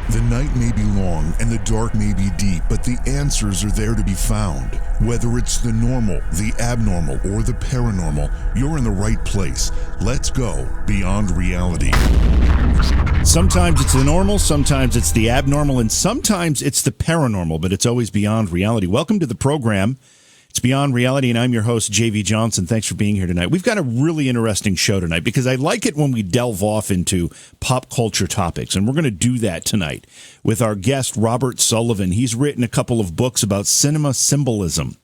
The night may be long and the dark may be deep, but the answers are there to be found. Whether it's the normal, the abnormal, or the paranormal, you're in the right place. Let's go beyond reality. Sometimes it's the normal, sometimes it's the abnormal, and sometimes it's the paranormal, but it's always beyond reality. Welcome to the program. It's Beyond Reality, and I'm your host, J.V. Johnson. Thanks for being here tonight. We've got a really interesting show tonight because I like it when we delve off into pop culture topics, and we're going to do that tonight with our guest, Robert Sullivan. He's written a couple of books about cinema symbolism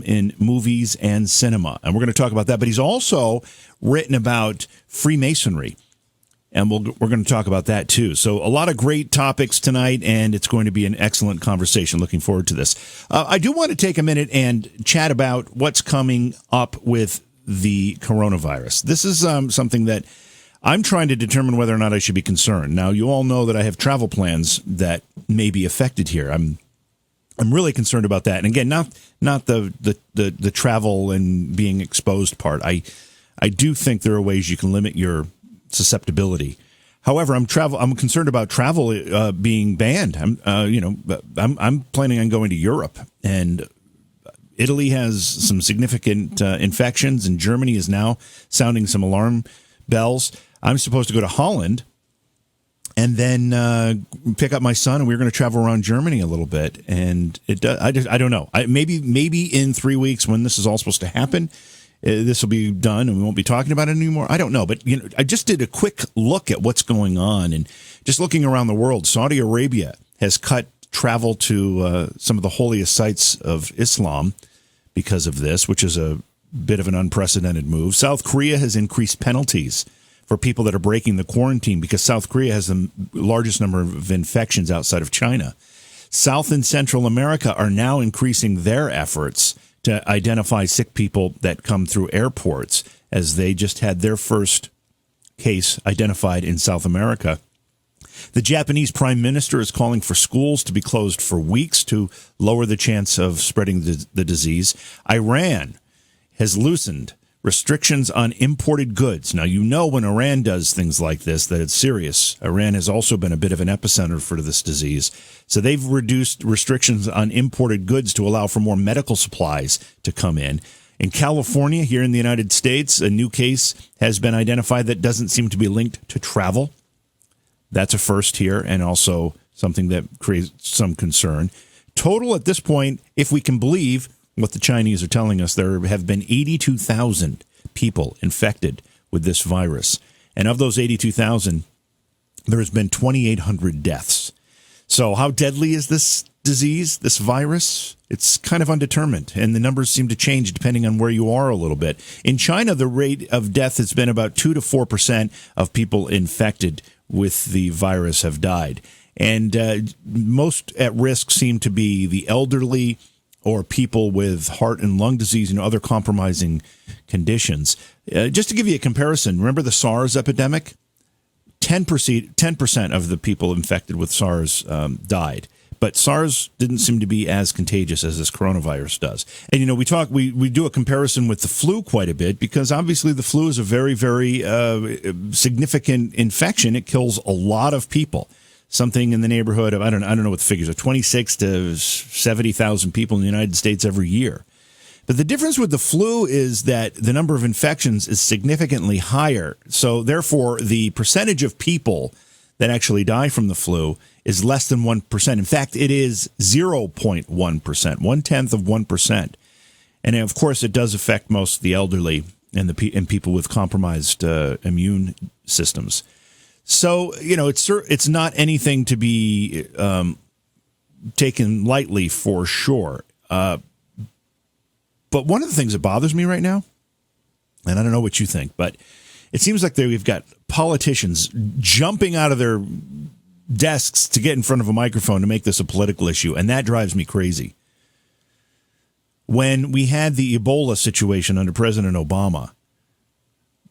in movies and cinema, and we're going to talk about that. But he's also written about Freemasonry. And we're going to talk about that, too. So a lot of great topics tonight, and it's going to be an excellent conversation. Looking forward to this. I do want to take a minute and chat about what's coming up with the coronavirus. This is something that I'm trying to determine whether or not I should be concerned. Now, you all know that I have travel plans that may be affected here. I'm really concerned about that. And again, not the travel and being exposed part. I do think there are ways you can limit your susceptibility. However, I'm concerned about travel being banned. I'm planning on going to Europe, and Italy has some significant infections, and Germany is now sounding some alarm bells. I'm supposed to go to Holland and then pick up my son, and we're going to travel around Germany a little bit. And I don't know. Maybe in 3 weeks, when this is all supposed to happen, this will be done and we won't be talking about it anymore. I don't know. But I just did a quick look at what's going on, and just looking around the world, Saudi Arabia has cut travel to some of the holiest sites of Islam because of this, which is a bit of an unprecedented move. South Korea has increased penalties for people that are breaking the quarantine because South Korea has the largest number of infections outside of China. South and Central America are now increasing their efforts to identify sick people that come through airports, as they just had their first case identified in South America. The Japanese prime minister is calling for schools to be closed for weeks to lower the chance of spreading the disease. Iran has loosened restrictions on imported goods. Now, when Iran does things like this, that it's serious. Iran has also been a bit of an epicenter for this disease. So they've reduced restrictions on imported goods to allow for more medical supplies to come in. In California, here in the United States, a new case has been identified that doesn't seem to be linked to travel. That's a first here, and also something that creates some concern. Total at this point, if we can believe what the Chinese are telling us, there have been 82,000 people infected with this virus. And of those 82,000, there has been 2,800 deaths. So how deadly is this disease, this virus? It's kind of undetermined, and the numbers seem to change depending on where you are a little bit. In China, the rate of death has been about 2 to 4% of people infected with the virus have died. And most at risk seem to be the elderly, or people with heart and lung disease and other compromising conditions. Just to give you a comparison, remember the SARS epidemic? 10% of the people infected with SARS died. But SARS didn't seem to be as contagious as this coronavirus does. And, we do a comparison with the flu quite a bit, because obviously the flu is a very, very significant infection. It kills a lot of people. Something in the neighborhood of, I don't know what the figures are, 26 to 70,000 people in the United States every year. But the difference with the flu is that the number of infections is significantly higher. So therefore, the percentage of people that actually die from the flu is less than 1%. In fact, it is 0.1%, 1/10 of 1%. And of course, it does affect most of the elderly and people with compromised immune systems. So, it's not anything to be taken lightly, for sure. But one of the things that bothers me right now, and I don't know what you think, but it seems like we've got politicians jumping out of their desks to get in front of a microphone to make this a political issue, and that drives me crazy. When we had the Ebola situation under President Obama,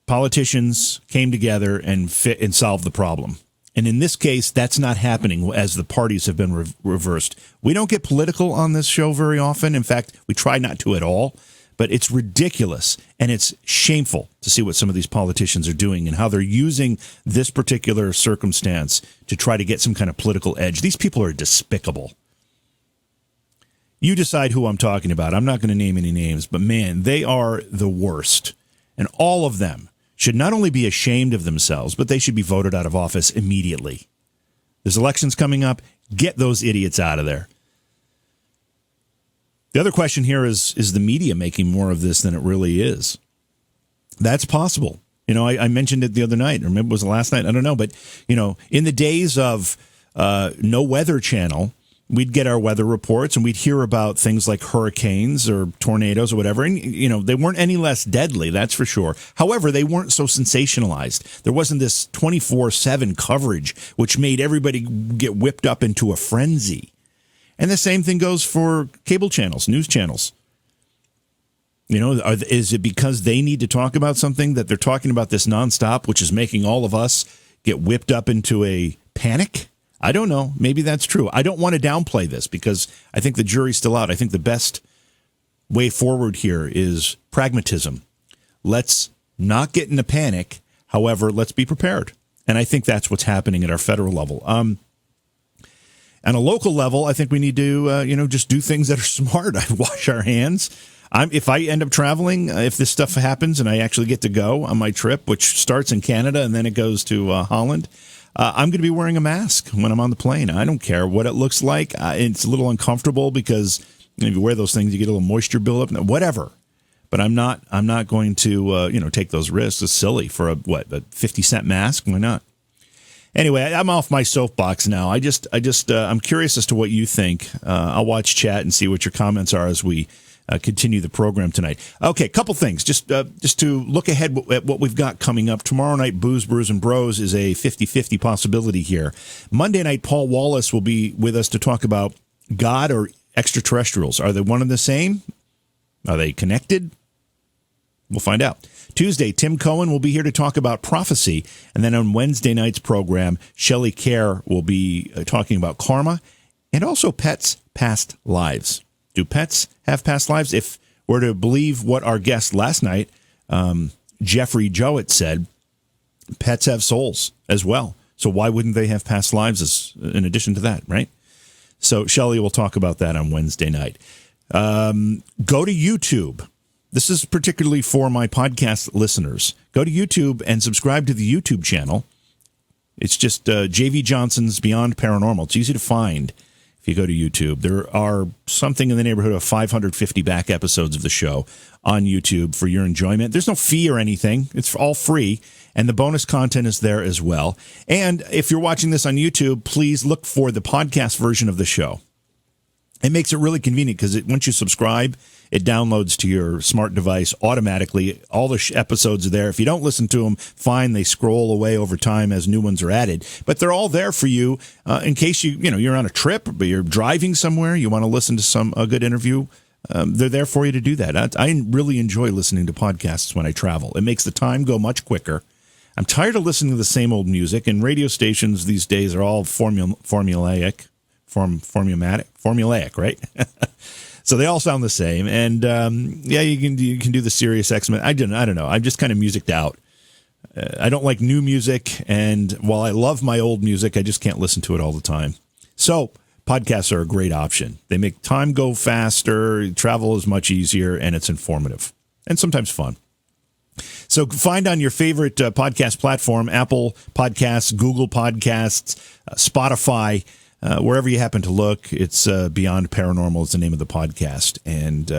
politicians came together and solved the problem. And in this case, that's not happening, as the parties have been reversed. We don't get political on this show very often. In fact, we try not to at all. But it's ridiculous, and it's shameful to see what some of these politicians are doing and how they're using this particular circumstance to try to get some kind of political edge. These people are despicable. You decide who I'm talking about. I'm not going to name any names, but man, they are the worst. And all of them should not only be ashamed of themselves, but they should be voted out of office immediately. There's elections coming up. Get those idiots out of there. The other question here is the media making more of this than it really is? That's possible. I mentioned it the other night, or maybe it was last night, I don't know. But, in the days of no Weather Channel, we'd get our weather reports and we'd hear about things like hurricanes or tornadoes or whatever. And, they weren't any less deadly, that's for sure. However, they weren't so sensationalized. There wasn't this 24/7 coverage, which made everybody get whipped up into a frenzy. And the same thing goes for cable channels, news channels. Is it because they need to talk about something that they're talking about this nonstop, which is making all of us get whipped up into a panic? I don't know. Maybe that's true. I don't want to downplay this because I think the jury's still out. I think the best way forward here is pragmatism. Let's not get in a panic. However, let's be prepared. And I think that's what's happening at our federal level. On a local level, I think we need to, just do things that are smart. I wash our hands. If I end up traveling, if this stuff happens and I actually get to go on my trip, which starts in Canada and then it goes to Holland, I'm going to be wearing a mask when I'm on the plane. I don't care what it looks like. It's a little uncomfortable because if you wear those things, you get a little moisture buildup, whatever. But I'm not going to, take those risks. It's silly for a 50-cent mask. Why not? Anyway, I'm off my soapbox now. I'm curious as to what you think. I'll watch chat and see what your comments are as we continue the program tonight. Okay, couple things. Just to look ahead at what we've got coming up. Tomorrow night, Booze, Brews, and Bros is a 50-50 possibility here. Monday night, Paul Wallace will be with us to talk about God or extraterrestrials. Are they one and the same? Are they connected? We'll find out. Tuesday, Tim Cohen will be here to talk about prophecy. And then on Wednesday night's program, Shelley Kerr will be talking about karma and also pets' past lives. Do pets have past lives? If we're to believe what our guest last night, Jeffrey Jowett, said, pets have souls as well. So why wouldn't they have past lives in addition to that, right? So Shelley will talk about that on Wednesday night. Go to YouTube. This is particularly for my podcast listeners. Go to YouTube and subscribe to the YouTube channel. It's just J.V. Johnson's Beyond Paranormal. It's easy to find if you go to YouTube. There are something in the neighborhood of 550 back episodes of the show on YouTube for your enjoyment. There's no fee or anything. It's all free, and the bonus content is there as well. And if you're watching this on YouTube, please look for the podcast version of the show. It makes it really convenient because once you subscribe, it downloads to your smart device automatically. All the episodes are there. If you don't listen to them, fine. They scroll away over time as new ones are added. But they're all there for you in case you're on a trip, but you're driving somewhere. You want to listen to a good interview. They're there for you to do that. I really enjoy listening to podcasts when I travel. It makes the time go much quicker. I'm tired of listening to the same old music, and radio stations these days are all formulaic, right? So they all sound the same, and you can do the Sirius XM. I don't know. I'm just kind of musiced out. I don't like new music, and while I love my old music, I just can't listen to it all the time. So podcasts are a great option. They make time go faster, travel is much easier, and it's informative and sometimes fun. So find on your favorite podcast platform, Apple Podcasts, Google Podcasts, Spotify. Wherever you happen to look, it's Beyond Paranormal is the name of the podcast. And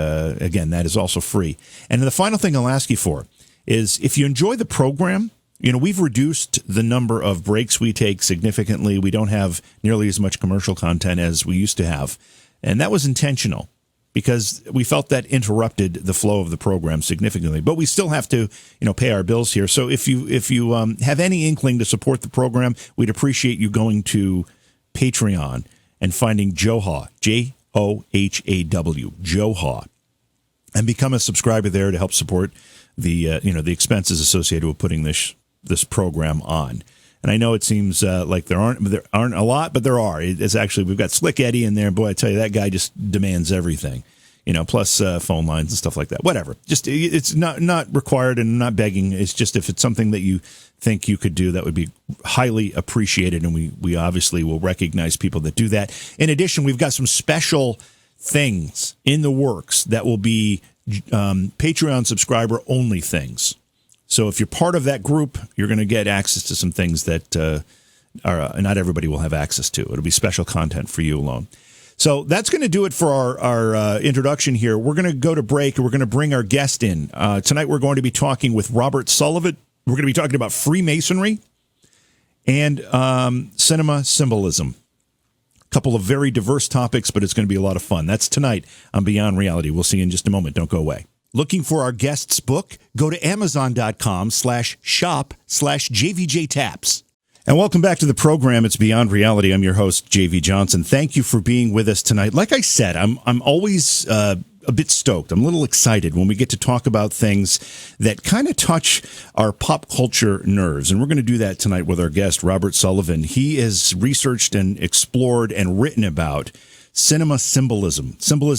again, that is also free. And the final thing I'll ask you for is if you enjoy the program, we've reduced the number of breaks we take significantly. We don't have nearly as much commercial content as we used to have. And that was intentional because we felt that interrupted the flow of the program significantly. But we still have to, pay our bills here. So if you have any inkling to support the program, we'd appreciate you going to Patreon and finding Johaw, Johaw, Johaw, and become a subscriber there to help support the expenses associated with putting this program on. And I know it seems like there aren't a lot, but there are. It's actually, we've got Slick Eddie in there. Boy, I tell you, that guy just demands everything. plus phone lines and stuff like that. Whatever. Just it's not required and not begging. It's just if it's something that you think you could do, that would be highly appreciated, and we obviously will recognize people that do that. In addition, we've got some special things in the works that will be Patreon subscriber only things. So if you're part of that group, you're going to get access to some things that not everybody will have access to. It'll be special content for you alone. So that's going to do it for our introduction here. We're going to go to break, and we're going to bring our guest in. Tonight we're going to be talking with Robert Sullivan. We're going to be talking about Freemasonry and cinema symbolism. A couple of very diverse topics, but it's going to be a lot of fun. That's tonight on Beyond Reality. We'll see you in just a moment. Don't go away. Looking for our guest's book? Go to Amazon.com/shop/JVJTaps. And welcome back to the program. It's Beyond Reality. I'm your host, JV Johnson. Thank you for being with us tonight. Like I said, I'm always a bit stoked. I'm a little excited when we get to talk about things that kind of touch our pop culture nerves. And we're going to do that tonight with our guest, Robert Sullivan. He has researched and explored and written about cinema symbolism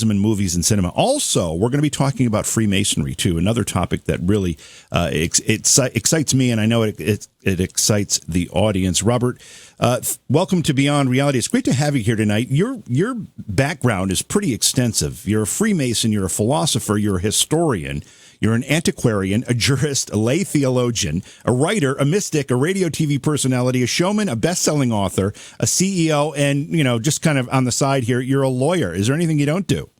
in movies and cinema. Also, we're going to be talking about Freemasonry, too, another topic that really excites me, and I know it excites the audience. Robert, welcome to Beyond Reality. It's great to have you here tonight. Your background is pretty extensive. You're a Freemason, you're a philosopher, you're a historian, you're an antiquarian, a jurist, a lay theologian, a writer, a mystic, a radio TV personality, a showman, a best-selling author, a CEO, and, just kind of on the side here, you're a lawyer. Is there anything you don't do?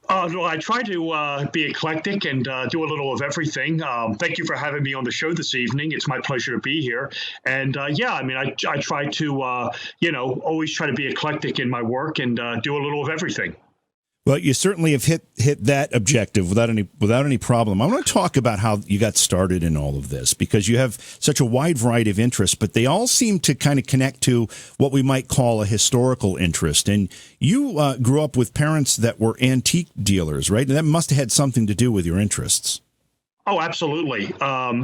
Well, I try to be eclectic and do a little of everything. Thank you for having me on the show this evening. It's my pleasure to be here. And I try to, always try to be eclectic in my work and do a little of everything. Well, you certainly have hit that objective without any problem. I want to talk about how you got started in all of this, because you have such a wide variety of interests, but they all seem to kind of connect to what we might call a historical interest. And you grew up with parents that were antique dealers, right? And that must have had something to do with your interests. Oh, absolutely.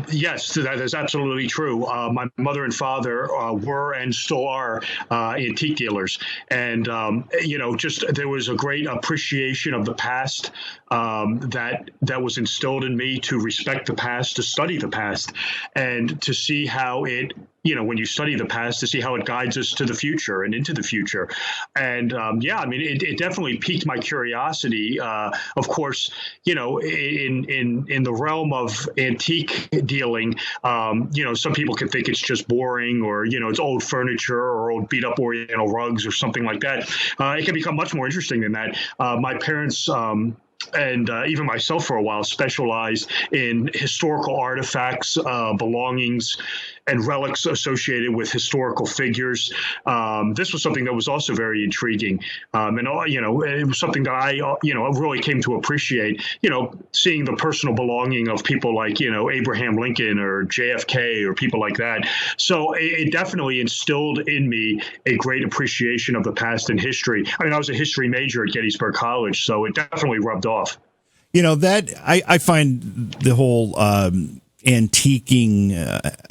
Yes, that is absolutely true. My mother and father were and still are antique dealers. And, there was a great appreciation of the past that was instilled in me, to respect the past, to study the past, and to see how it, when you study the past, to see how it guides us to the future and into the future. And it definitely piqued my curiosity. Of course, in the realm of antique dealing, some people can think it's just boring, or, it's old furniture or old beat up Oriental rugs or something like that. It can become much more interesting than that. My parents, and even myself for a while, specialized in historical artifacts, belongings, and relics associated with historical figures. This was something that was also very intriguing. It was something that I really came to appreciate, seeing the personal belonging of people like, Abraham Lincoln or JFK or people like that. So it definitely instilled in me a great appreciation of the past and history. I mean, I was a history major at Gettysburg College, so it definitely rubbed off. That I find the whole antiquing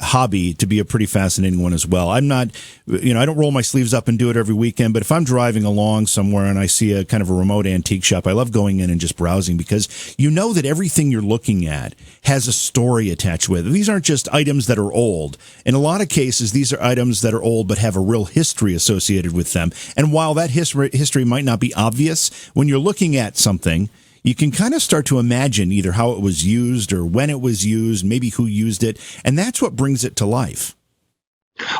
hobby to be a pretty fascinating one as well. I'm not, I don't roll my sleeves up and do it every weekend, but if I'm driving along somewhere and I see a kind of a remote antique shop, I love going in and just browsing, because that everything you're looking at has a story attached with it. These aren't just items that are old. In a lot of cases, these are items that are old but have a real history associated with them. And while that history might not be obvious, when you're looking at something, you can kind of start to imagine either how it was used or when it was used, maybe who used it, and that's what brings it to life.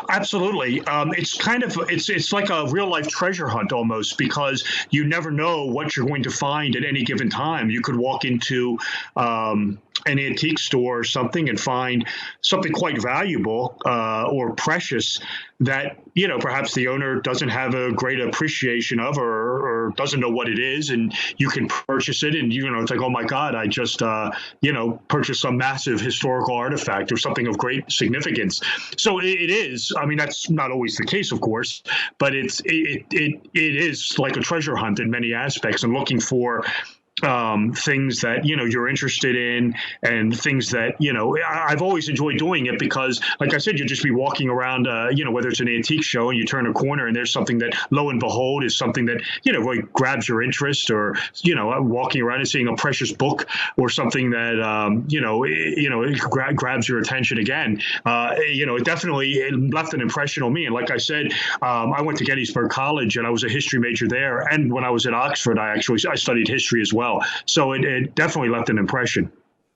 Absolutely. It's like a real life treasure hunt almost, because you never know what you're going to find at any given time. You could walk into an antique store or something and find something quite valuable or precious that, perhaps the owner doesn't have a great appreciation of, or doesn't know what it is, and you can purchase it, and it's like, oh my God, I just purchased some massive historical artifact or something of great significance. So it is. I mean, that's not always the case, of course, but it is like a treasure hunt in many aspects, and looking for things that you're interested in, and things that I've always enjoyed doing it, because like I said, you'd just be walking around whether it's an antique show and you turn a corner and there's something that lo and behold is something that really grabs your interest, or walking around and seeing a precious book or something that it grabs your attention again. It definitely left an impression on me. And like I said, I went to Gettysburg College and I was a history major there, and when I was at Oxford I studied history as well. So it definitely left an impression.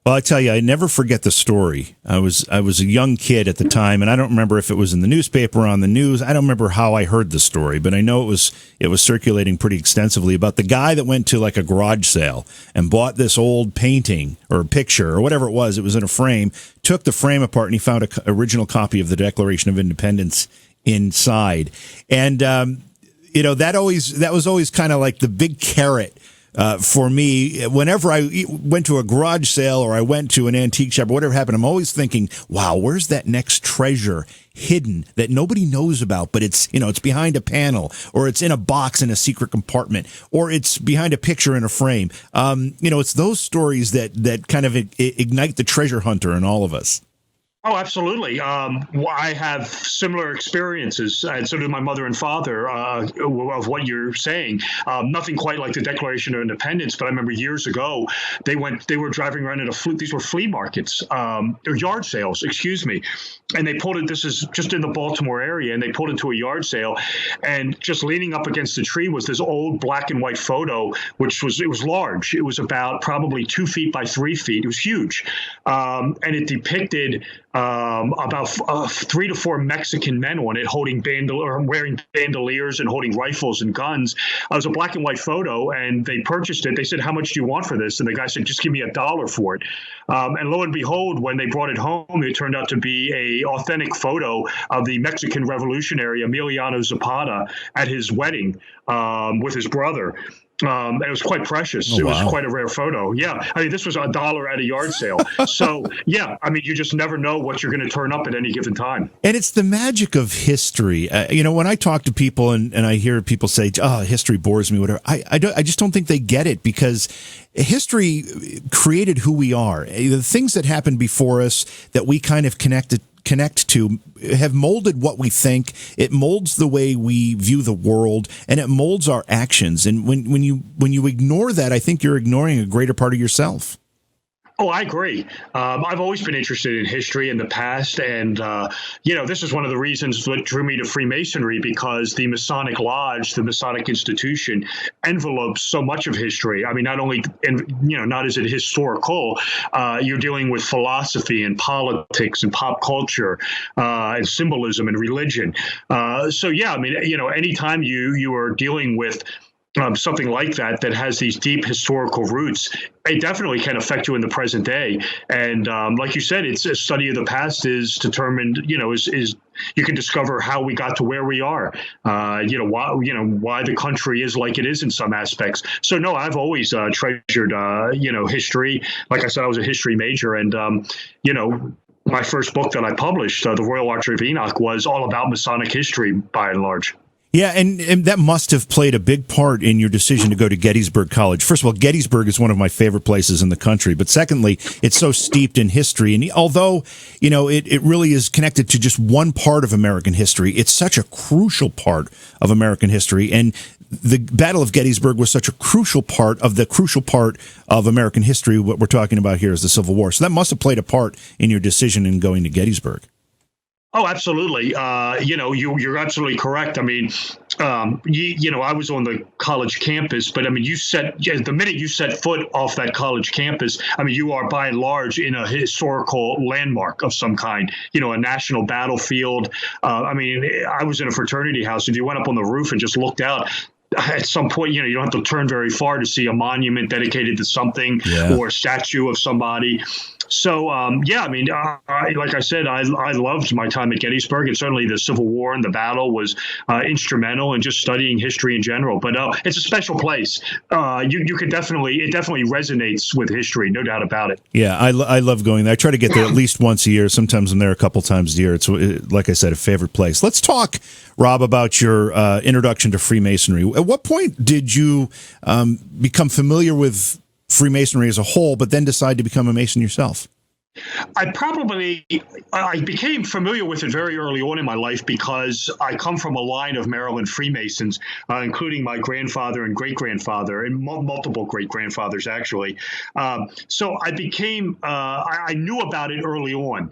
Well, I tell you, I never forget the story. I was a young kid at the time, and I don't remember if it was in the newspaper or on the news. I don't remember how I heard the story, but I know it was circulating pretty extensively about the guy that went to like a garage sale and bought this old painting or picture or whatever it was. It was in a frame, took the frame apart, and he found an original copy of the Declaration of Independence inside. And that was always kind of like the big carrot for me. Whenever I went to a garage sale or I went to an antique shop or whatever happened, I'm always thinking, wow, where's that next treasure hidden that nobody knows about, but it's behind a panel, or it's in a box in a secret compartment, or it's behind a picture in a frame. It's those stories that kind of ignite the treasure hunter in all of us. Oh, absolutely. I have similar experiences, and so do my mother and father, of what you're saying. Nothing quite like the Declaration of Independence, but I remember years ago they were driving around at these were flea markets, or yard sales, excuse me, and they pulled it. This is just in the Baltimore area, and they pulled into a yard sale, and just leaning up against the tree was this old black and white photo, it was large. It was about probably 2 feet by 3 feet. It was huge, and it depicted about 3 to 4 Mexican men on it, wearing bandoliers and holding rifles and guns. It was a black and white photo, and they purchased it. They said, "How much do you want for this?" And the guy said, "Just give me $1 for it." And lo and behold, when they brought it home, it turned out to be a authentic photo of the Mexican revolutionary Emiliano Zapata at his wedding with his brother. And it was quite precious. Oh, it was wow. quite a rare photo. Yeah. I mean, this was $1 at a yard sale. So, yeah, I mean, you just never know what you're going to turn up at any given time. And it's the magic of history. When I talk to people and I hear people say, "Oh, history bores me," whatever, I just don't think they get it, because history created who we are. The things that happened before us that we kind of connect to have molded what we think. It molds the way we view the world, and it molds our actions. And when you ignore that, I think you're ignoring a greater part of yourself. Oh, I agree. I've always been interested in history in the past. And, this is one of the reasons that drew me to Freemasonry, because the Masonic Lodge, the Masonic institution, envelopes so much of history. I mean, not as it historical, you're dealing with philosophy and politics and pop culture and symbolism and religion. Anytime you are dealing with something like that has these deep historical roots, it definitely can affect you in the present day. And like you said, it's a study of the past is determined, is you can discover how we got to where we are, why the country is like it is in some aspects. So no, I've always treasured, history. Like I said, I was a history major, and my first book that I published, The Royal Archer of Enoch, was all about Masonic history by and large. Yeah, and that must have played a big part in your decision to go to Gettysburg College. First of all, Gettysburg is one of my favorite places in the country. But secondly, it's so steeped in history. And although, it really is connected to just one part of American history, it's such a crucial part of American history. And the Battle of Gettysburg was such a crucial part of American history. What we're talking about here is the Civil War. So that must have played a part in your decision in going to Gettysburg. Oh, absolutely. You're absolutely correct. I mean, I was on the college campus, but I mean, the minute you set foot off that college campus, I mean, you are by and large in a historical landmark of some kind, a national battlefield. I was in a fraternity house. If you went up on the roof and just looked out, at some point, you don't have to turn very far to see a monument dedicated to something, or a statue of somebody. So, like I said, I loved my time at Gettysburg, and certainly the Civil War and the battle was instrumental in just studying history in general. But it's a special place. It definitely resonates with history, no doubt about it. Yeah, I love going there. I try to get there at least once a year. Sometimes I'm there a couple times a year. It's, like I said, a favorite place. Let's talk, Rob, about your introduction to Freemasonry. At what point did you become familiar with Freemasonry as a whole, but then decide to become a Mason yourself? I became familiar with it very early on in my life because I come from a line of Maryland Freemasons, including my grandfather and great-grandfather and multiple great-grandfathers, actually. So I knew about it early on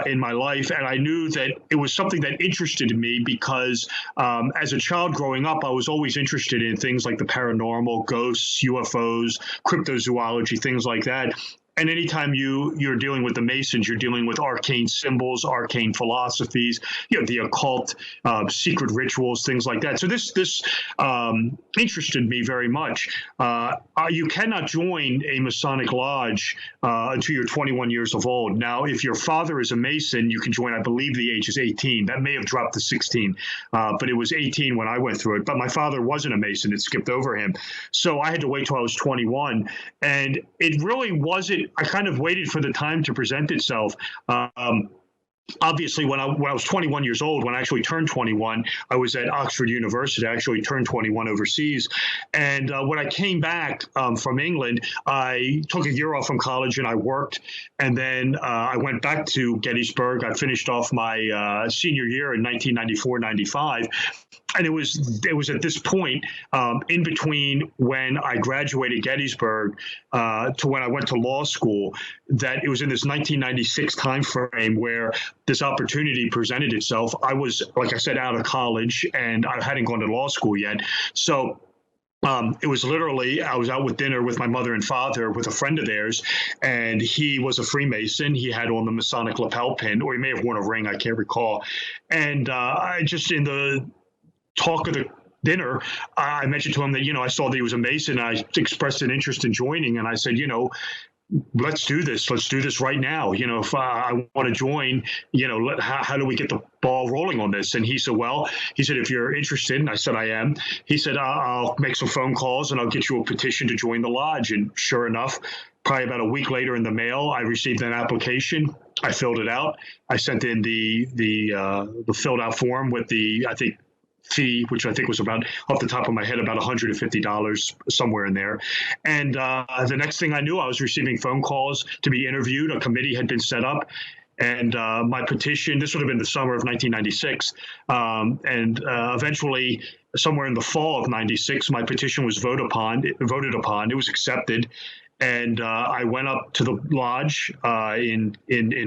in my life, and I knew that it was something that interested me because as a child growing up, I was always interested in things like the paranormal, ghosts, UFOs, cryptozoology, things like that. And anytime you're dealing with the Masons, you're dealing with arcane symbols, arcane philosophies, the occult, secret rituals, things like that. So this interested me very much. You cannot join a Masonic lodge until you're 21 years of old. Now, if your father is a Mason, you can join. I believe the age is 18. That may have dropped to 16, but it was 18 when I went through it. But my father wasn't a Mason; it skipped over him. So I had to wait till I was 21, and it really wasn't. I kind of waited for the time to present itself. Obviously, when I was 21 years old, when I actually turned 21, I was at Oxford University. I actually turned 21 overseas. And when I came back from England, I took a year off from college and I worked. And then I went back to Gettysburg. I finished off my senior year in 1994-95. And it was at this point in between when I graduated Gettysburg to when I went to law school that it was in this 1996 timeframe where this opportunity presented itself. I was, like I said, out of college and I hadn't gone to law school yet. So it was literally, I was out with dinner with my mother and father with a friend of theirs, and he was a Freemason. He had on the Masonic lapel pin, or he may have worn a ring, I can't recall. And I just, in the talk of the dinner, I mentioned to him that, I saw that he was a Mason. I expressed an interest in joining, and I said, let's do this. Let's do this right now. If I want to join, how do we get the ball rolling on this? And he said, if you're interested, and I said, I am. He said, I'll make some phone calls and I'll get you a petition to join the lodge. And sure enough, probably about a week later in the mail, I received an application. I filled it out. I sent in the filled out form with the, I think, fee, which I think was about, off the top of my head, about $150, somewhere in there. And the next thing I knew, I was receiving phone calls to be interviewed. A committee had been set up. And my petition, this would have been the summer of 1996. And eventually, somewhere in the fall of 96, my petition was voted upon. It was accepted. And I went up to the lodge in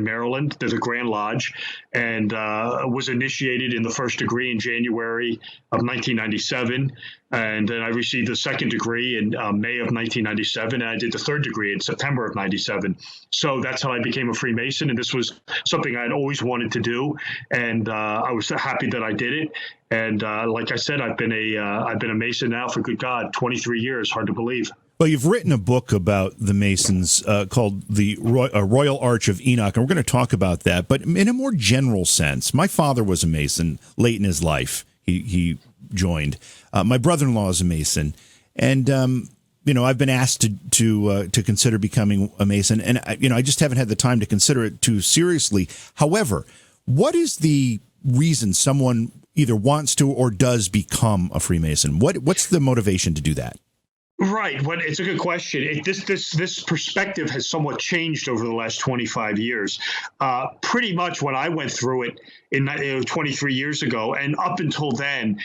Maryland, to the Grand Lodge, and was initiated in the first degree in January of 1997. And then I received the second degree in May of 1997, and I did the third degree in September of 97. So that's how I became a Freemason, and this was something I'd always wanted to do, and I was so happy that I did it. And like I said, I've been a Mason now for, good God, 23 years. Hard to believe. Well, you've written a book about the Masons called The Royal Arch of Enoch, and we're going to talk about that. But in a more general sense, my father was a Mason late in his life. He joined. My brother-in-law is a Mason, and I've been asked to consider becoming a Mason, and I just haven't had the time to consider it too seriously. However, what is the reason someone either wants to or does become a Freemason? What's the motivation to do that? Right. Well, it's a good question. This perspective has somewhat changed over the last 25 years. Pretty much when I went through it in 23 years ago, and up until then,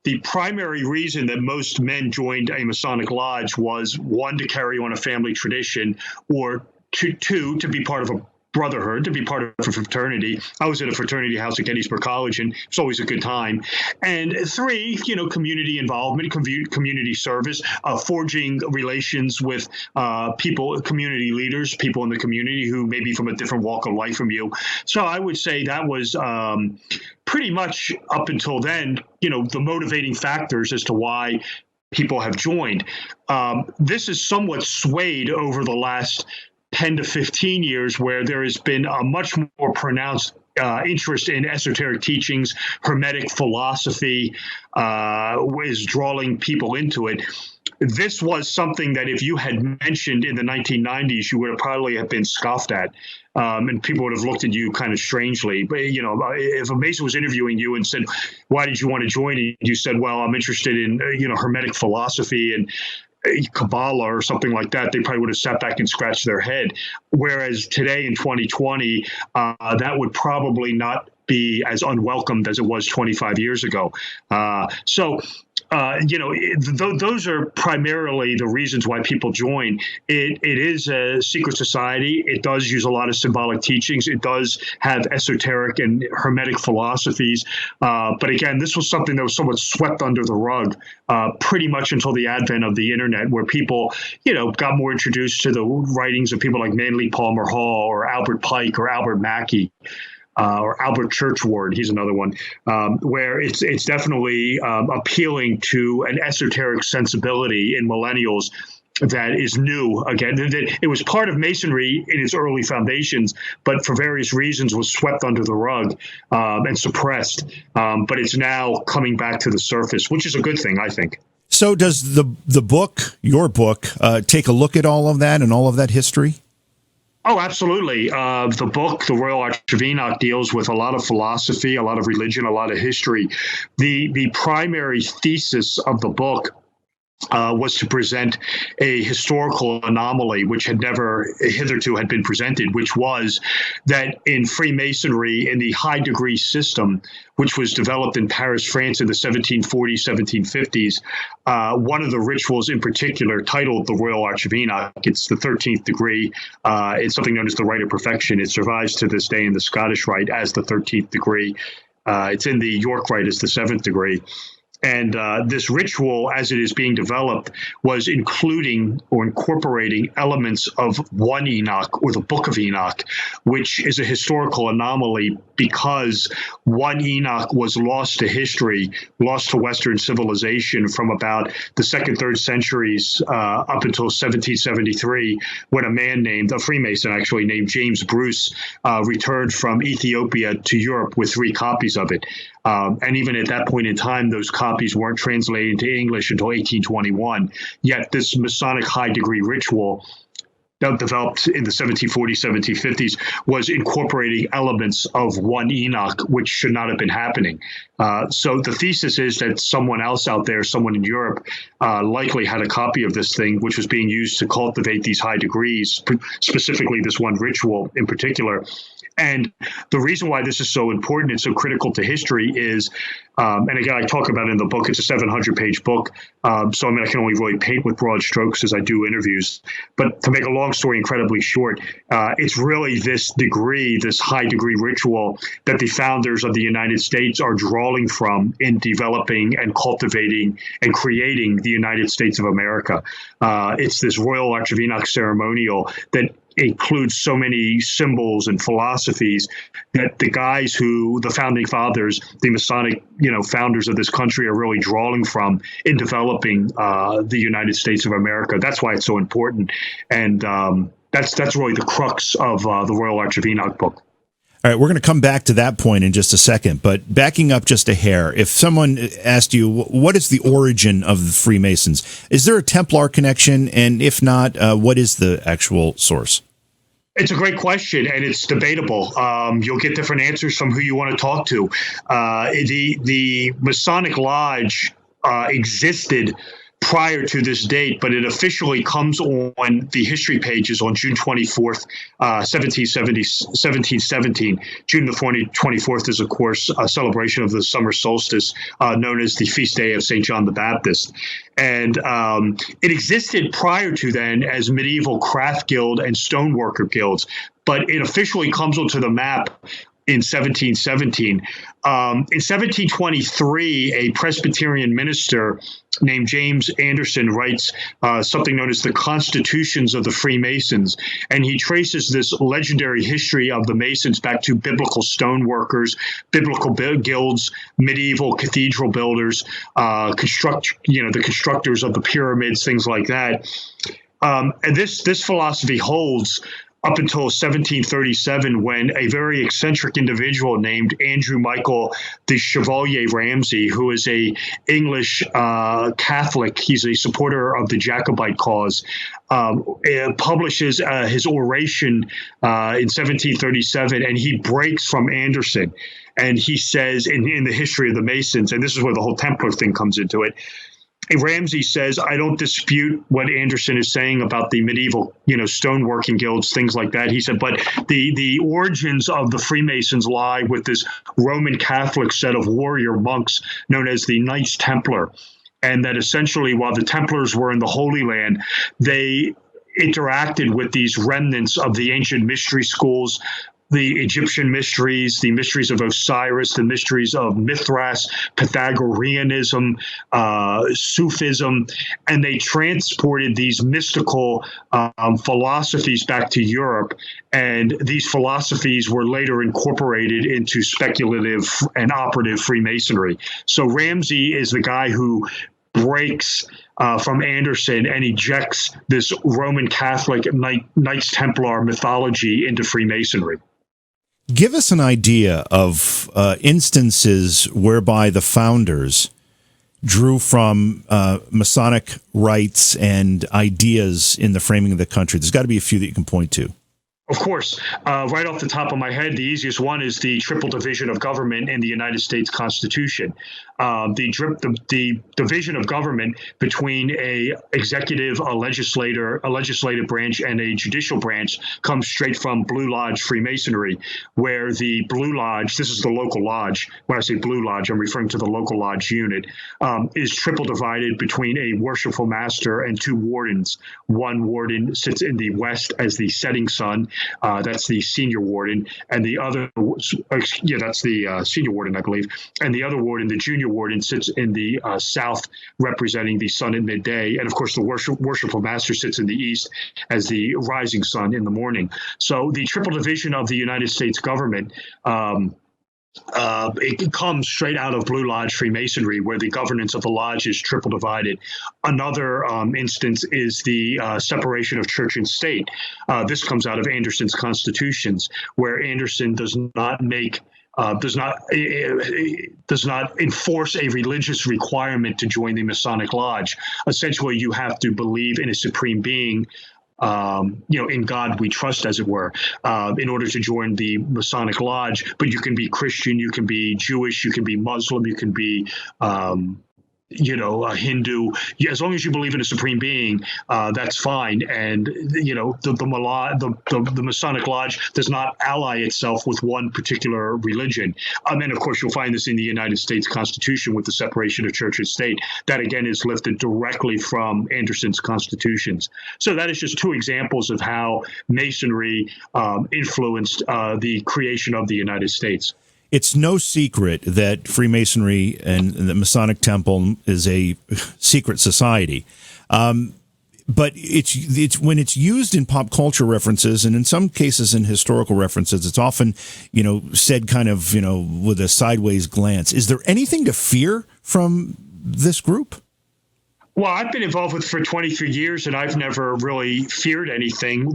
the primary reason that most men joined a Masonic lodge was, one, to carry on a family tradition, or two, to be part of a brotherhood, to be part of a fraternity. I was at a fraternity house at Gettysburg College, and it's always a good time. And three, community involvement, community service, forging relations with people, community leaders, people in the community who may be from a different walk of life from you. So I would say that was pretty much up until then, the motivating factors as to why people have joined. This is somewhat swayed over the last 10 to 15 years, where there has been a much more pronounced interest in esoteric teachings. Hermetic philosophy is drawing people into it. This was something that if you had mentioned in the 1990s, you would have probably have been scoffed at. And people would have looked at you kind of strangely. But, if a Mason was interviewing you and said, why did you want to join? And you said, well, I'm interested in, Hermetic philosophy. And Kabbalah or something like that, they probably would have sat back and scratched their head. Whereas today in 2020, that would probably not be as unwelcomed as it was 25 years ago. Those are primarily the reasons why people join. It is a secret society. It does use a lot of symbolic teachings. It does have esoteric and hermetic philosophies. But again, this was something that was somewhat swept under the rug pretty much until the advent of the internet, where people, got more introduced to the writings of people like Manly Palmer Hall or Albert Pike or Albert Mackey. Or Albert Churchward, he's another one, where it's definitely appealing to an esoteric sensibility in millennials that is new. Again, it was part of Masonry in its early foundations, but for various reasons was swept under the rug and suppressed. But it's now coming back to the surface, which is a good thing, I think. So does the book, your book, take a look at all of that and all of that history? Oh, absolutely. The book, The Royal Arch of Enoch, deals with a lot of philosophy, a lot of religion, a lot of history. The primary thesis of the book was to present a historical anomaly which had never hitherto had been presented, which was that in Freemasonry, in the high degree system, which was developed in Paris, France in the 1740s, 1750s, one of the rituals in particular, titled the Royal Arch of Enoch, it's the 13th degree. It's something known as the Rite of Perfection. It survives to this day in the Scottish Rite as the 13th degree. It's in the York Rite as the 7th degree. And this ritual, as it is being developed, was including or incorporating elements of one Enoch, or the Book of Enoch, which is a historical anomaly because one Enoch was lost to history, lost to Western civilization from about the 2nd, 3rd centuries up until 1773, when a Freemason actually, named James Bruce, returned from Ethiopia to Europe with 3 copies of it. And even at that point in time, those copies weren't translated into English until 1821. Yet this Masonic high-degree ritual that developed in the 1740s, 1750s was incorporating elements of one Enoch, which should not have been happening. So the thesis is that someone else out there, someone in Europe, likely had a copy of this thing, which was being used to cultivate these high degrees, specifically this one ritual in particular. And the reason why this is so important and so critical to history is, and again, I talk about it in the book, it's a 700-page book. So I can only really paint with broad strokes as I do interviews. But to make a long story incredibly short, it's really this degree, this high degree ritual that the founders of the United States are drawing from in developing and cultivating and creating the United States of America. It's this Royal Arch of Enoch ceremonial that includes so many symbols and philosophies that the founding fathers, the Masonic, founders of this country are really drawing from in developing the United States of America. That's why it's so important. And that's really the crux of the Royal Arch of Enoch book. All right, we're going to come back to that point in just a second, but backing up just a hair, if someone asked you, what is the origin of the Freemasons? Is there a Templar connection? And if not, what is the actual source? It's a great question, and it's debatable. You'll get different answers from who you want to talk to. The Masonic Lodge existed prior to this date, but it officially comes on the history pages on June 24th, 1717. June the 24th is, of course, a celebration of the summer solstice, known as the feast day of St. John the Baptist. And it existed prior to then as medieval craft guild and stoneworker guilds, but it officially comes onto the map in 1717. In 1723, a Presbyterian minister named James Anderson writes something known as the Constitutions of the Freemasons, and he traces this legendary history of the Masons back to biblical stoneworkers, biblical guilds, medieval cathedral builders, the constructors of the pyramids, things like that. And this philosophy holds up until 1737, when a very eccentric individual named Andrew Michael de Chevalier Ramsay, who is a English Catholic, he's a supporter of the Jacobite cause, publishes his oration in 1737, and he breaks from Anderson. And he says in the history of the Masons, and this is where the whole Templar thing comes into it, Ramsey says, I don't dispute what Anderson is saying about the medieval, stoneworking guilds, things like that. He said, but the origins of the Freemasons lie with this Roman Catholic set of warrior monks known as the Knights Templar. And that essentially, while the Templars were in the Holy Land, they interacted with these remnants of the ancient mystery schools, the Egyptian mysteries, the mysteries of Osiris, the mysteries of Mithras, Pythagoreanism, Sufism, and they transported these mystical philosophies back to Europe. And these philosophies were later incorporated into speculative and operative Freemasonry. So Ramsey is the guy who breaks from Anderson and ejects this Roman Catholic Knights Templar mythology into Freemasonry. Give us an idea of instances whereby the founders drew from Masonic rites and ideas in the framing of the country. There's got to be a few that you can point to. Of course. Right off the top of my head, the easiest one is the triple division of government in the United States Constitution. The division of government between a executive, a legislative branch, and a judicial branch comes straight from Blue Lodge Freemasonry, where the Blue Lodge, this is the local lodge. When I say Blue Lodge, I'm referring to the local lodge unit, is triple divided between a worshipful master and two wardens. One warden sits in the west as the setting sun. That's the senior warden, and the other, that's the senior warden, I believe. And the other warden, the junior warden, sits in the south, representing the sun at midday. And of course, the worshipful master sits in the east as the rising sun in the morning. So the triple division of the United States government, it comes straight out of Blue Lodge Freemasonry, where the governance of the lodge is triple divided. Another instance is the separation of church and state. This comes out of Anderson's constitutions, where Anderson does not enforce a religious requirement to join the Masonic Lodge. Essentially, you have to believe in a supreme being. In God we trust, as it were, in order to join the Masonic Lodge. But you can be Christian, you can be Jewish, you can be Muslim, you can be a Hindu. As long as you believe in a supreme being, that's fine. And the Masonic Lodge does not ally itself with one particular religion. And of course, you'll find this in the United States Constitution with the separation of church and state. That again is lifted directly from Anderson's constitutions. So that is just two examples of how Masonry influenced the creation of the United States. It's no secret that Freemasonry and the Masonic Temple is a secret society. But it's when it's used in pop culture references, and in some cases in historical references, it's often, said kind of, with a sideways glance. Is there anything to fear from this group? Well, I've been involved with it for 23 years, and I've never really feared anything.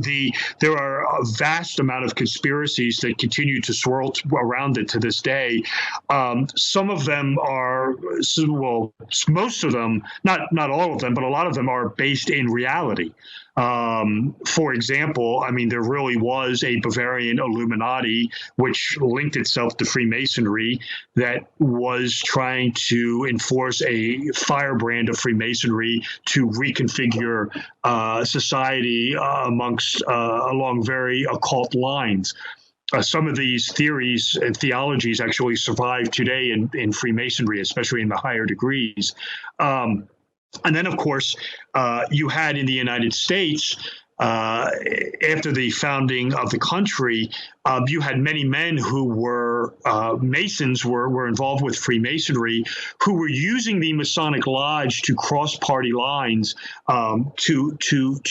There are a vast amount of conspiracies that continue to swirl around it to this day. Some of them are, most of them, not all of them, but a lot of them are based in reality. For example, there really was a Bavarian Illuminati which linked itself to Freemasonry that was trying to enforce a firebrand of Freemasonry to reconfigure society along very occult lines. Some of these theories and theologies actually survive today in Freemasonry, especially in the higher degrees. And then, of course, you had in the United States, after the founding of the country, you had many men who were Masons, were involved with Freemasonry, who were using the Masonic Lodge to cross party lines, to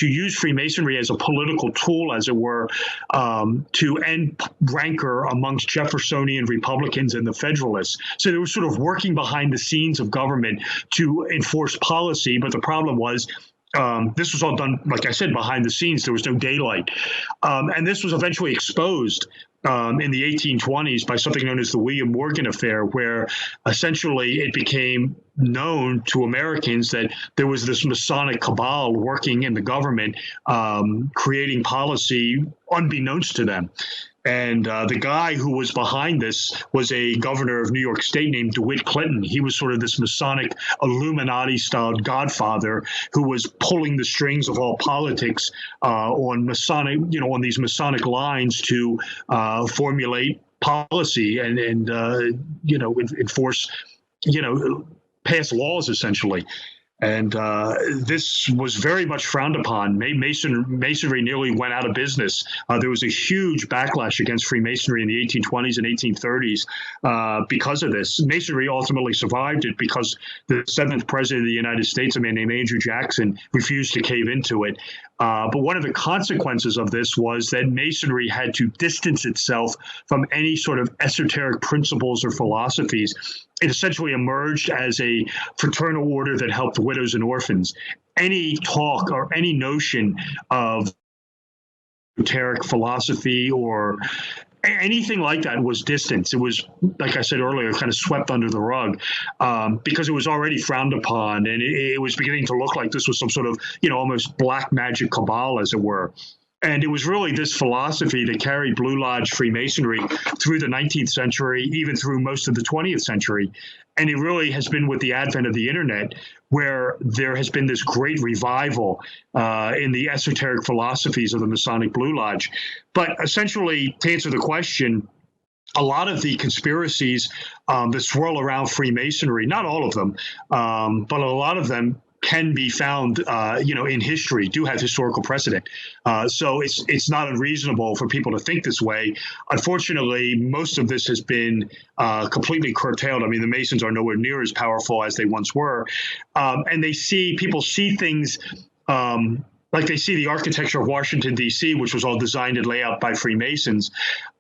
use Freemasonry as a political tool, as it were, to end rancor amongst Jeffersonian Republicans and the Federalists. So they were sort of working behind the scenes of government to enforce policy. But the problem was, this was all done, like I said, behind the scenes. There was no daylight. And this was eventually exposed in the 1820s by something known as the William Morgan Affair, where essentially it became known to Americans that there was this Masonic cabal working in the government, creating policy unbeknownst to them. And the guy who was behind this was a governor of New York State named DeWitt Clinton. He was sort of this Masonic Illuminati-style godfather who was pulling the strings of all politics on Masonic, on these Masonic lines to formulate policy and enforce, pass laws essentially. And this was very much frowned upon. Masonry nearly went out of business. There was a huge backlash against Freemasonry in the 1820s and 1830s because of this. Masonry ultimately survived it because the seventh president of the United States, a man named Andrew Jackson, refused to cave into it. But one of the consequences of this was that Masonry had to distance itself from any sort of esoteric principles or philosophies. It essentially emerged as a fraternal order that helped widows and orphans. Any talk or any notion of esoteric philosophy or anything like that was distant. It was, like I said earlier, kind of swept under the rug because it was already frowned upon, and it was beginning to look like this was some sort of, almost black magic cabal, as it were. And it was really this philosophy that carried Blue Lodge Freemasonry through the 19th century, even through most of the 20th century. And it really has been with the advent of the internet where there has been this great revival in the esoteric philosophies of the Masonic Blue Lodge. But essentially, to answer the question, a lot of the conspiracies that swirl around Freemasonry, not all of them, but a lot of them can be found, in history, do have historical precedent. So it's not unreasonable for people to think this way. Unfortunately, most of this has been completely curtailed. I mean, the Masons are nowhere near as powerful as they once were. And people see things like they see the architecture of Washington, D.C., which was all designed and laid out by Freemasons.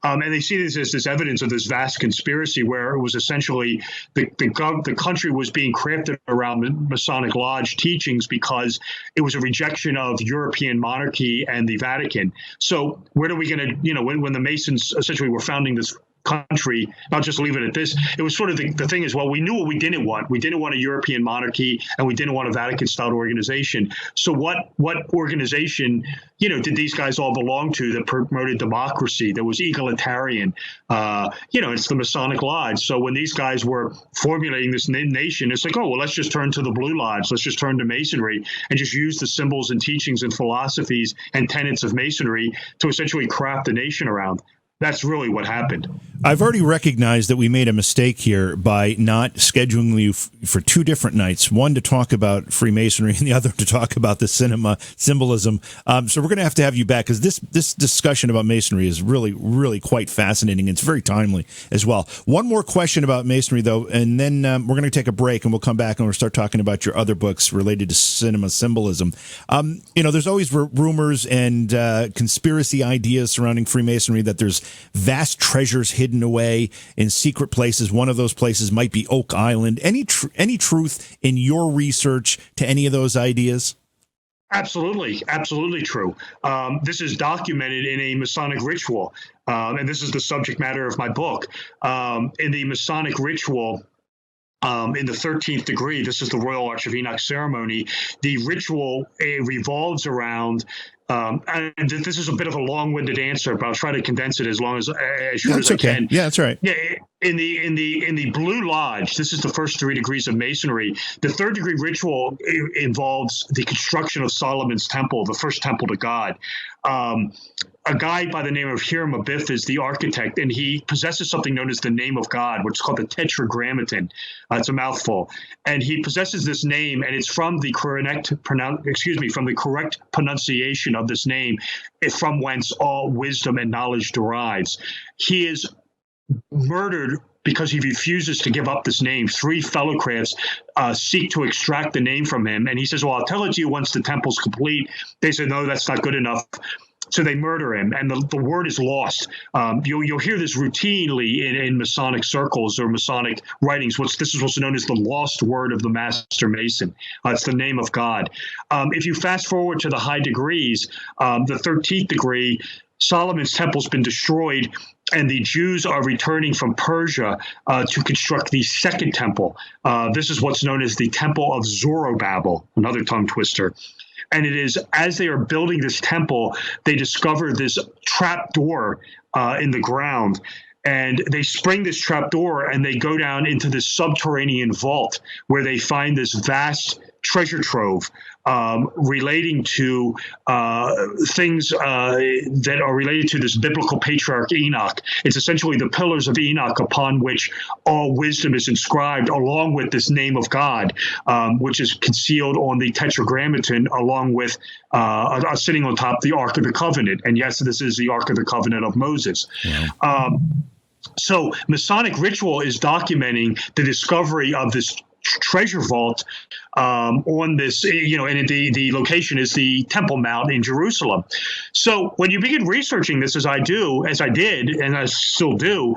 And they see this as this evidence of this vast conspiracy where it was essentially the country was being crafted around Masonic Lodge teachings because it was a rejection of European monarchy and the Vatican. So where are we going to, when the Masons essentially were founding this country, I'll just leave it at this. It was sort of the thing is, well, we knew what we didn't want. We didn't want a European monarchy and we didn't want a Vatican-style organization. So what organization, did these guys all belong to that promoted democracy, that was egalitarian? It's the Masonic Lodge. So when these guys were formulating this nation, it's like, oh, well, let's just turn to the Blue Lodge. Let's just turn to Masonry and just use the symbols and teachings and philosophies and tenets of Masonry to essentially craft the nation around. That's really what happened. I've already recognized that we made a mistake here by not scheduling you for two different nights, one to talk about Freemasonry and the other to talk about the symbolism. So we're going to have you back because this discussion about Masonry is really, really quite fascinating. It's very timely as well. One more question about Masonry, though, and then we're going to take a break and we'll come back and we'll start talking about your other books related to symbolism. There's always rumors and conspiracy ideas surrounding Freemasonry that there's vast treasures hidden away in secret places. One of those places might be Oak Island. Any truth in your research to any of those ideas? Absolutely true. This is documented in a Masonic ritual, and this is the subject matter of my book. In the Masonic ritual, in the 13th degree, this is the Royal Arch of Enoch ceremony. The ritual revolves around and this is a bit of a long-winded answer, but I'll try to condense it as short as I can. Yeah, that's right. Yeah, in the Blue Lodge, this is the first 3 degrees of Masonry. The 3rd degree ritual involves the construction of Solomon's temple, the first temple to God. A guy by the name of Hiram Abiff is the architect, and he possesses something known as the name of God, which is called the Tetragrammaton. It's a mouthful, and he possesses this name, and it's from the correct pronunciation of this name, from whence all wisdom and knowledge derives. He is murdered because he refuses to give up this name. 3 fellow crafts seek to extract the name from him, and he says, "Well, I'll tell it to you once the temple's complete." They say, "No, that's not good enough." So they murder him, and the word is lost. You'll hear this routinely in Masonic circles or Masonic writings. This is what's known as the lost word of the Master Mason. It's the name of God. If you fast forward to the high degrees, the 13th degree, Solomon's temple's been destroyed, and the Jews are returning from Persia to construct the second temple. This is what's known as the Temple of Zorobabel, another tongue twister. And it is as they are building this temple, they discover this trap door in the ground. And they spring this trap door and they go down into this subterranean vault where they find this vast treasure trove relating to things that are related to this biblical patriarch Enoch. It's essentially the pillars of Enoch upon which all wisdom is inscribed, along with this name of God, which is concealed on the Tetragrammaton, along with sitting on top of the Ark of the Covenant. And yes, this is the Ark of the Covenant of Moses. Wow. So Masonic ritual is documenting the discovery of this treasure vault on this, and the location is the Temple Mount in Jerusalem. So when you begin researching this, as I did, and I still do,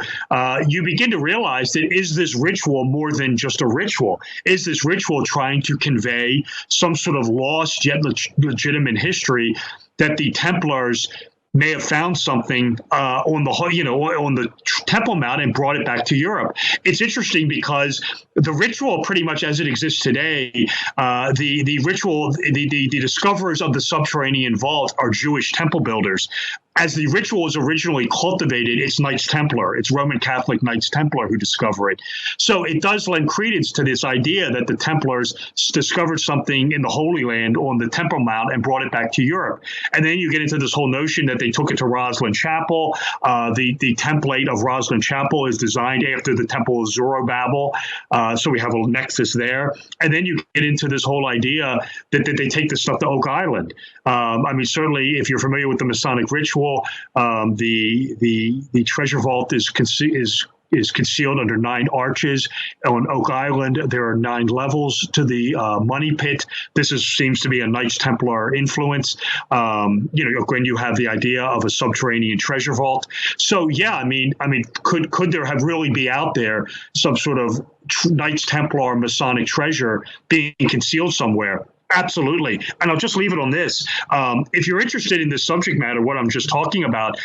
you begin to realize that is this ritual more than just a ritual? Is this ritual trying to convey some sort of lost yet legitimate history that the Templars may have found something on the Temple Mount and brought it back to Europe? It's interesting because the ritual, pretty much as it exists today, the ritual, the discoverers of the subterranean vault are Jewish temple builders. As the ritual was originally cultivated, it's Knights Templar. It's Roman Catholic Knights Templar who discover it. So it does lend credence to this idea that the Templars discovered something in the Holy Land on the Temple Mount and brought it back to Europe. And then you get into this whole notion that they took it to Roslin Chapel. The template of Roslin Chapel is designed after the Temple of Zorobabel. So we have a nexus there. And then you get into this whole idea that they take this stuff to Oak Island. Certainly, if you're familiar with the Masonic ritual, the treasure vault is concealed under 9 arches. On Oak Island, there are 9 levels to the money pit. This seems to be a Knights Templar influence. When you have the idea of a subterranean treasure vault. So yeah, could there have really be out there some sort of Knights Templar Masonic treasure being concealed somewhere? Absolutely. And I'll just leave it on this. If you're interested in this subject matter, what I'm just talking about,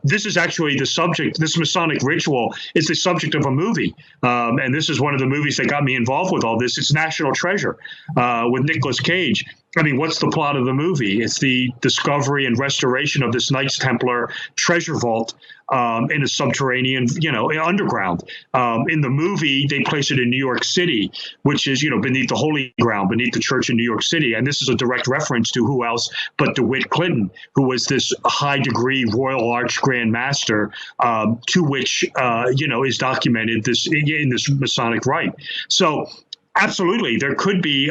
this is actually the subject, this Masonic ritual is the subject of a movie. And this is one of the movies that got me involved with all this. It's National Treasure with Nicolas Cage. What's the plot of the movie? It's the discovery and restoration of this Knights Templar treasure vault in a subterranean, underground. In the movie, they place it in New York City, which is, beneath the Holy Ground, beneath the church in New York City. And this is a direct reference to who else but DeWitt Clinton, who was this high-degree Royal Arch Grand Master, to which, is documented in this Masonic rite. So absolutely, there could be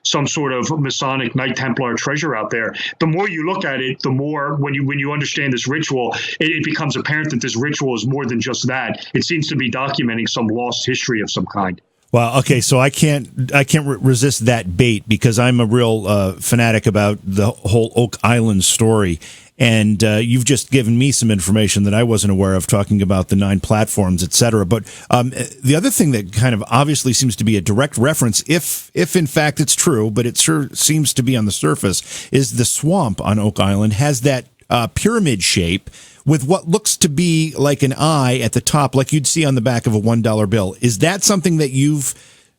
some sort of Masonic Knight Templar treasure out there. The more you look at it, the more, when you understand this ritual, it becomes apparent that this ritual is more than just that. It seems to be documenting some lost history of some kind. Well, okay, so I can't resist that bait because I'm a real fanatic about the whole Oak Island story. And you've just given me some information that I wasn't aware of, talking about the 9 platforms, et cetera. But the other thing that kind of obviously seems to be a direct reference, if in fact it's true, but it sure seems to be on the surface, is the swamp on Oak Island has that pyramid shape with what looks to be like an eye at the top, like you'd see on the back of a $1 bill. Is that something that you've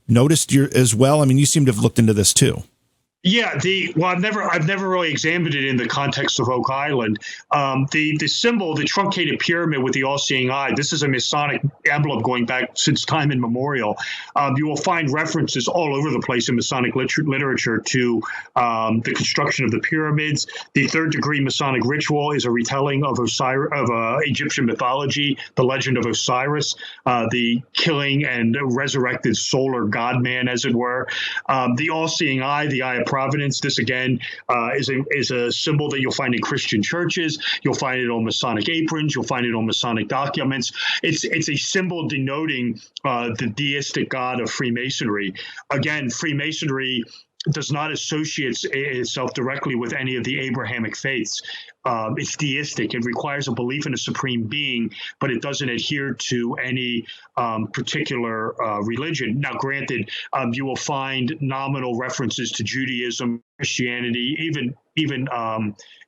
noticed as well? You seem to have looked into this too. Yeah, I've never really examined it in the context of Oak Island. The symbol, the truncated pyramid with the all-seeing eye, this is a Masonic emblem going back since time immemorial. You will find references all over the place in Masonic literature to the construction of the pyramids. The third degree Masonic ritual is a retelling of Egyptian mythology, the legend of Osiris, the killing and resurrected solar god-man, as it were. The all-seeing eye, the eye of providence. This again is a symbol that you'll find in Christian churches. You'll find it on Masonic aprons. You'll find it on Masonic documents. It's a symbol denoting the deistic god of Freemasonry. Again, Freemasonry does not associate itself directly with any of the Abrahamic faiths. it's deistic. It requires a belief in a supreme being, but it doesn't adhere to any particular religion. Now, granted, you will find nominal references to Judaism, Christianity, even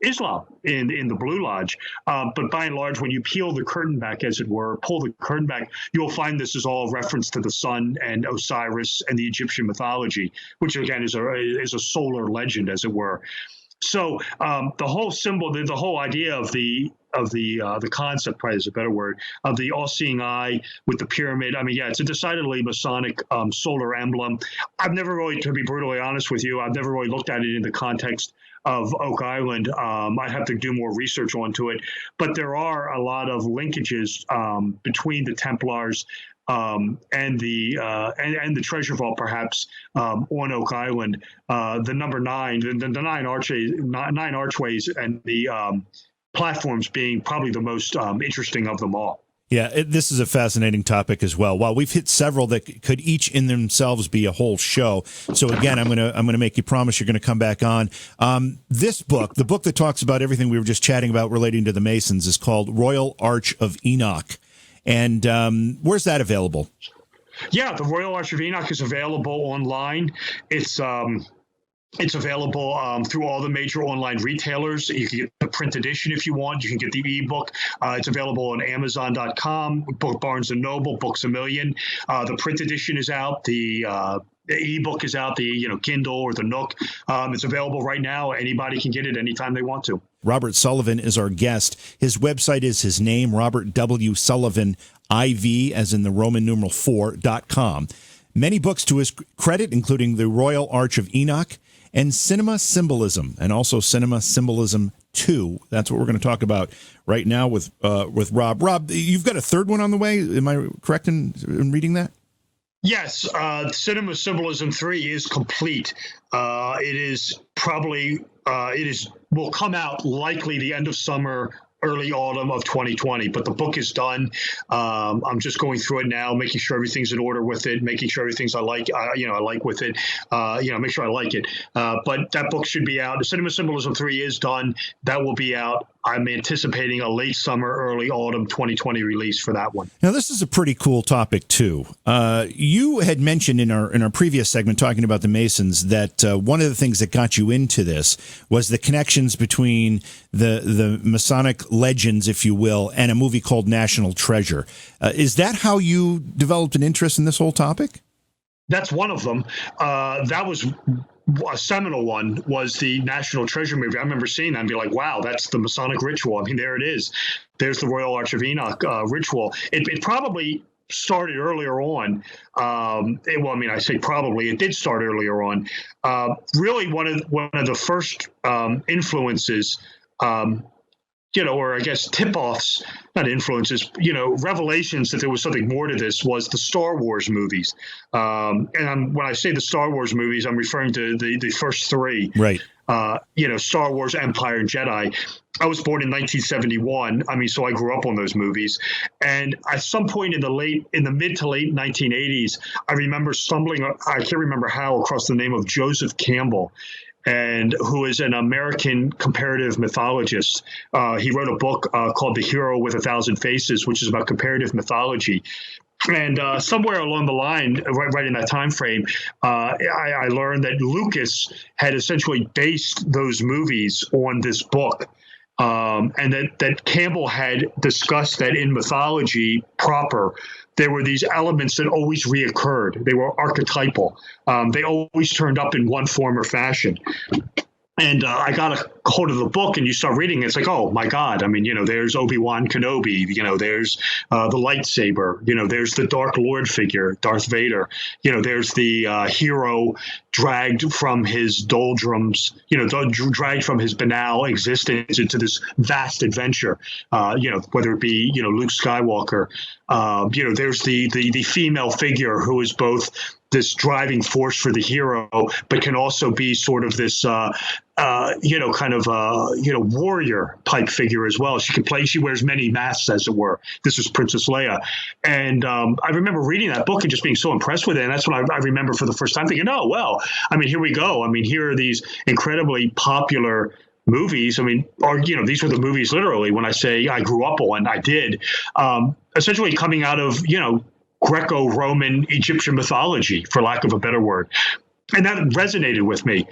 Islam in the Blue Lodge. But by and large, when you peel the curtain back, as it were, pull the curtain back, you'll find this is all reference to the sun and Osiris and the Egyptian mythology, which again is a solar legend, as it were. So the whole symbol, the whole idea of the concept, probably is a better word, of the all-seeing eye with the pyramid. I mean, yeah, it's a decidedly Masonic solar emblem. I've never really, to be brutally honest with you, I've never really looked at it in the context of Oak Island. I'd have to do more research onto it, but there are a lot of linkages between the Templars and the treasure vault, perhaps on Oak Island. The number 9, the nine archways, and the platforms being probably the most interesting of them all. Yeah, this is a fascinating topic as well. While we've hit several that could each in themselves be a whole show. So again, I'm gonna make you promise you're gonna come back on. This book, the book that talks about everything we were just chatting about relating to the Masons, is called Royal Arch of Enoch. And where's that available? Yeah, the Royal Arch of Enoch is available online. It's available through all the major online retailers. You can get the print edition if you want. You can get the ebook. It's available on Amazon.com, Barnes & Noble, Books A Million. The print edition is out. The ebook is out, the Kindle or the Nook. It's available right now. Anybody can get it anytime they want to. Robert Sullivan is our guest. His website is his name, Robert W. Sullivan, IV, as in the Roman numeral 4.com. Many books to his credit, including The Royal Arch of Enoch and Cinema Symbolism, and also Cinema Symbolism 2. That's what we're going to talk about right now with Rob. Rob, you've got a third one on the way. Am I correct in reading that? Yes, Cinema Symbolism 3 is complete. It is probably will come out likely the end of summer, early autumn of 2020, but the book is done. I'm just going through it now, making sure everything's in order with it, making sure everything's I like with it, make sure I like it. But that book should be out. Cinema Symbolism 3 is done. That will be out. I'm anticipating a late summer, early autumn 2020 release for that one. Now, this is a pretty cool topic, too. You had mentioned in our previous segment talking about the Masons that one of the things that got you into this was the connections between the Masonic legends, if you will, and a movie called National Treasure. Is that how you developed an interest in this whole topic? That's one of them. That was a seminal one, was the National Treasure movie. I remember seeing that and be like, wow, that's the Masonic ritual. I mean, there it is. There's the Royal Arch of Enoch ritual. It probably started earlier on. I say probably. It did start earlier on. Really, one of the first influences, or I guess tip-offs, not influences, revelations that there was something more to this was the Star Wars movies. And when I say the Star Wars movies, I'm referring to the first three. Right. Star Wars, Empire, and Jedi. I was born in 1971. So I grew up on those movies. And at some point in the mid to late 1980s, I remember stumbling, I can't remember how, across the name of Joseph Campbell, and who is an American comparative mythologist. He wrote a book called The Hero with a Thousand Faces, which is about comparative mythology. And somewhere along the line, right in that time frame, I learned that Lucas had essentially based those movies on this book. And that Campbell had discussed that in mythology proper, there were these elements that always reoccurred. They were archetypal. They always turned up in one form or fashion. And I got a hold of the book, and you start reading it. It's like, oh my God! There's Obi-Wan Kenobi. There's the lightsaber. There's the Dark Lord figure, Darth Vader. There's the hero dragged from his doldrums. Dragged from his banal existence into this vast adventure. Whether it be Luke Skywalker. There's the female figure who is both this driving force for the hero, but can also be sort of this, warrior type figure as well. She wears many masks, as it were. This was Princess Leia. And I remember reading that book and just being so impressed with it. And that's when I remember for the first time thinking, oh, well, here we go. Here are these incredibly popular movies. I mean, these were the movies literally when I say I grew up on, I did, essentially coming out of, Greco-Roman Egyptian mythology, for lack of a better word. And that resonated with me.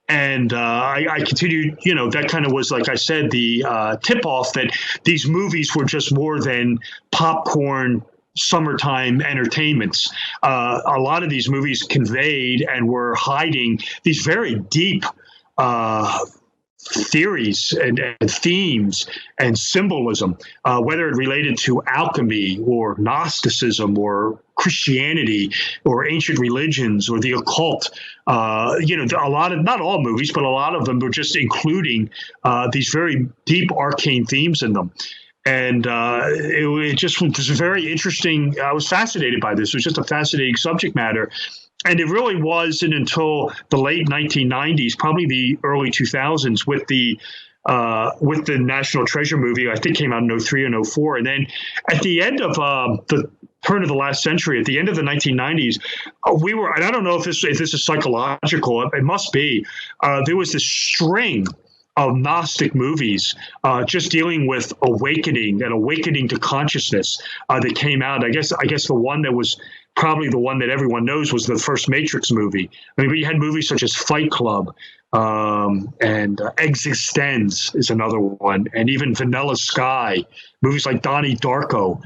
And I continued, that kind of was, like I said, the tip-off that these movies were just more than popcorn summertime entertainments. A lot of these movies conveyed and were hiding these very deep theories and themes and symbolism, whether it related to alchemy or Gnosticism or Christianity or ancient religions or the occult. A lot of, not all movies, but a lot of them were just including these very deep arcane themes in them. And it just was very interesting. I was fascinated by this. It was just a fascinating subject matter. And it really wasn't until the late 1990s, probably the early 2000s, with the National Treasure movie, I think came out in 03 and 04. And then at the end of the turn of the last century, at the end of the 1990s, we were, and I don't know if this is psychological, it must be, there was this string of Gnostic movies just dealing with awakening to consciousness that came out. I guess the one that was probably the one that everyone knows was the first Matrix movie. I mean, but you had movies such as Fight Club and Existenz is another one, and even Vanilla Sky, movies like Donnie Darko,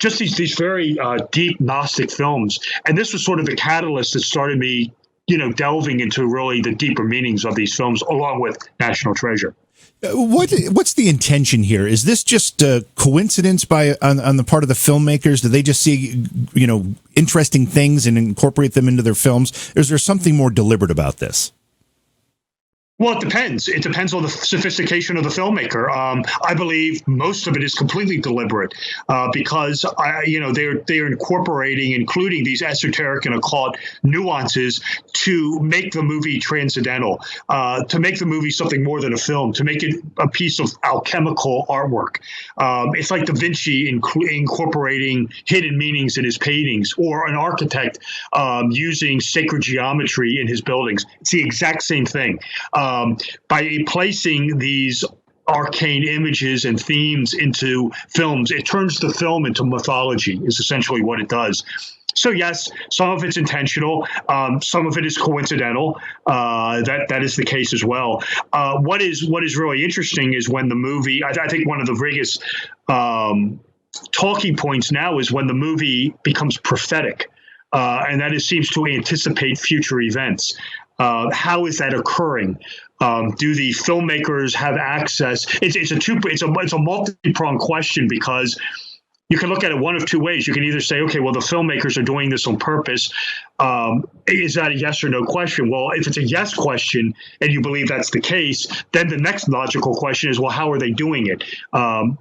just these very deep Gnostic films. And this was sort of the catalyst that started me, delving into really the deeper meanings of these films, along with National Treasure. What's the intention here? Is this just a coincidence on the part of the filmmakers? Do they just see, interesting things and incorporate them into their films? Or is there something more deliberate about this? Well, it depends. It depends on the sophistication of the filmmaker. I believe most of it is completely deliberate because they're incorporating, including these esoteric and occult nuances to make the movie transcendental, to make the movie something more than a film, to make it a piece of alchemical artwork. It's like Da Vinci incorporating hidden meanings in his paintings, or an architect using sacred geometry in his buildings. It's the exact same thing. By placing these arcane images and themes into films, it turns the film into mythology, is essentially what it does. So yes, some of it's intentional, some of it is coincidental. That is the case as well. What is really interesting is when the movie, I think one of the biggest talking points now is when the movie becomes prophetic, and that it seems to anticipate future events. How is that occurring? Do the filmmakers have access? It's a multi-pronged question, because you can look at it one of two ways. You can either say, okay, well, the filmmakers are doing this on purpose. Is that a yes or no question? Well, if it's a yes question and you believe that's the case, then the next logical question is, well, how are they doing it?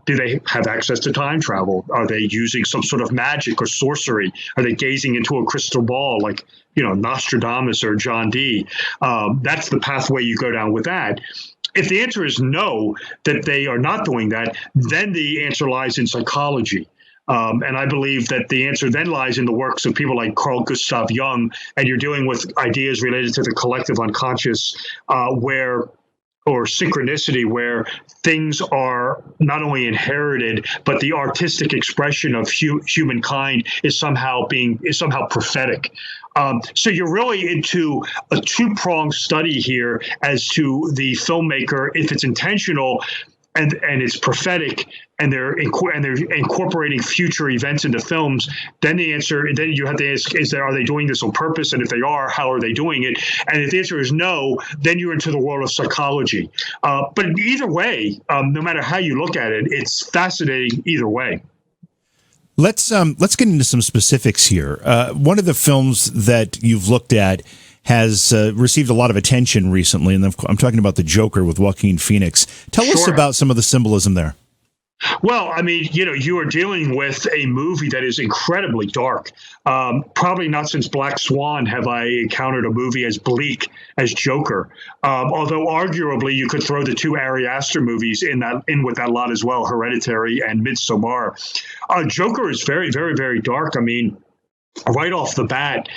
Do they have access to time travel? Are they using some sort of magic or sorcery? Are they gazing into a crystal ball like, Nostradamus or John Dee? That's the pathway you go down with that. If the answer is no, that they are not doing that, then the answer lies in psychology. And I believe that the answer then lies in the works of people like Carl Gustav Jung, and you're dealing with ideas related to the collective unconscious, or synchronicity, where things are not only inherited, but the artistic expression of humankind is somehow prophetic. So you're really into a two-pronged study here as to the filmmaker, if it's intentional and it's prophetic, and they're incorporating future events into films. Then you have to ask, are they doing this on purpose? And if they are, how are they doing it? And if the answer is no, then you're into the world of psychology. But either way, no matter how you look at it, it's fascinating either way. Let's get into some specifics here. One of the films that you've looked at has received a lot of attention recently, and I'm talking about The Joker with Joaquin Phoenix. Tell us about some of the symbolism there. Well, I mean, you are dealing with a movie that is incredibly dark. Probably not since Black Swan have I encountered a movie as bleak as Joker. Although arguably you could throw the two Ari Aster movies in with that lot as well, Hereditary and Midsommar. Joker is very, very, very dark. I mean, right off the bat,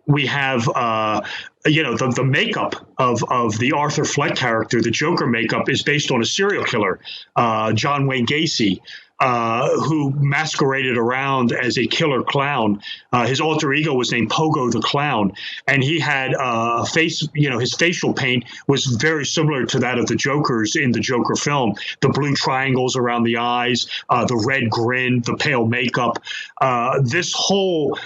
we have the makeup of the Arthur Fleck character, the Joker makeup, is based on a serial killer, John Wayne Gacy, who masqueraded around as a killer clown. His alter ego was named Pogo the Clown, and he had a face. His facial paint was very similar to that of the Joker's in the Joker film. The blue triangles around the eyes, the red grin, the pale makeup. This whole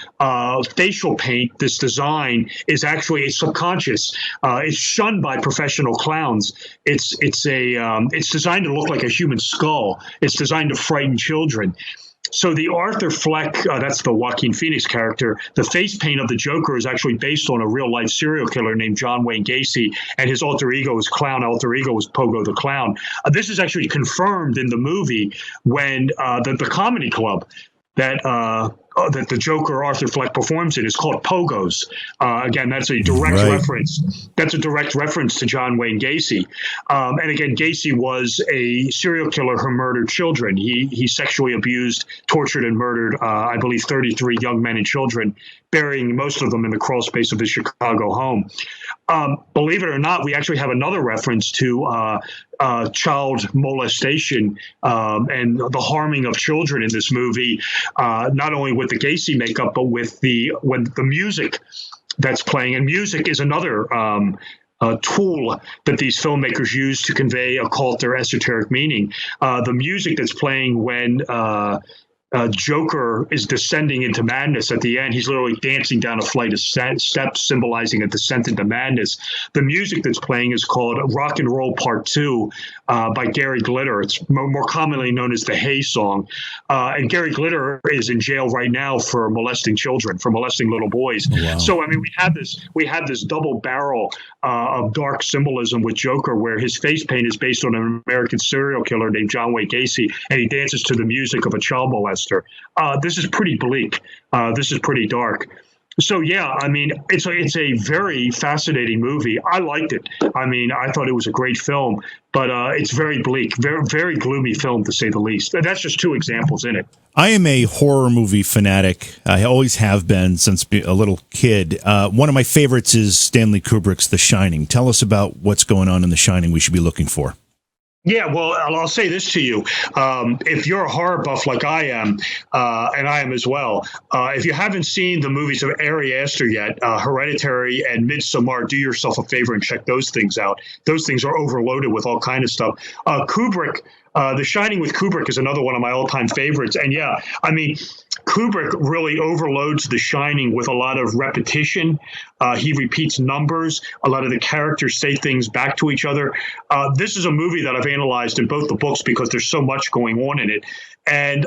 facial paint, this design, is actually subconscious. It's shunned by professional clowns. It's designed to look like a human skull. It's designed to frighten children. So the Arthur Fleck, that's the Joaquin Phoenix character, the face paint of the Joker is actually based on a real-life serial killer named John Wayne Gacy, and his alter ego is Pogo the Clown. This is actually confirmed in the movie when the comedy club that the Joker Arthur Fleck performs in is called Pogo's. Again, that's a direct reference. That's a direct reference to John Wayne Gacy. And again, Gacy was a serial killer who murdered children. He sexually abused, tortured, and murdered, I believe, 33 young men and children, burying most of them in the crawl space of his Chicago home. Believe it or not, we actually have another reference to child molestation and the harming of children in this movie, not only with the Gacy makeup, but with the music that's playing. And music is another tool that these filmmakers use to convey occult or esoteric meaning. The music that's playing when Joker is descending into madness at the end. He's literally dancing down a flight of steps, symbolizing a descent into madness. The music that's playing is called Rock and Roll Part 2 by Gary Glitter. It's more commonly known as the Hay Song. And Gary Glitter is in jail right now for molesting children, for molesting little boys. Wow. So, I mean, we have this double barrel of dark symbolism with Joker, where his face paint is based on an American serial killer named John Wayne Gacy, and he dances to the music of a child molester. This is pretty bleak. This is pretty dark. So, yeah, I mean, it's a very fascinating movie. I liked it. I mean, I thought it was a great film, but it's very bleak, very, very gloomy film, to say the least. And that's just two examples in it. I am a horror movie fanatic. I always have been since a little kid. One of my favorites is Stanley Kubrick's The Shining. Tell us about what's going on in The Shining we should be looking for. Yeah, well, I'll say this to you. If you're a horror buff like I am, and I am as well, if you haven't seen the movies of Ari Aster yet, Hereditary and Midsommar, do yourself a favor and check those things out. Those things are overloaded with all kind of stuff. Kubrick, The Shining with Kubrick is another one of my all-time favorites. And yeah, I mean, Kubrick really overloads The Shining with a lot of repetition. He repeats numbers. A lot of the characters say things back to each other. This is a movie that I've analyzed in both the books because there's so much going on in it. And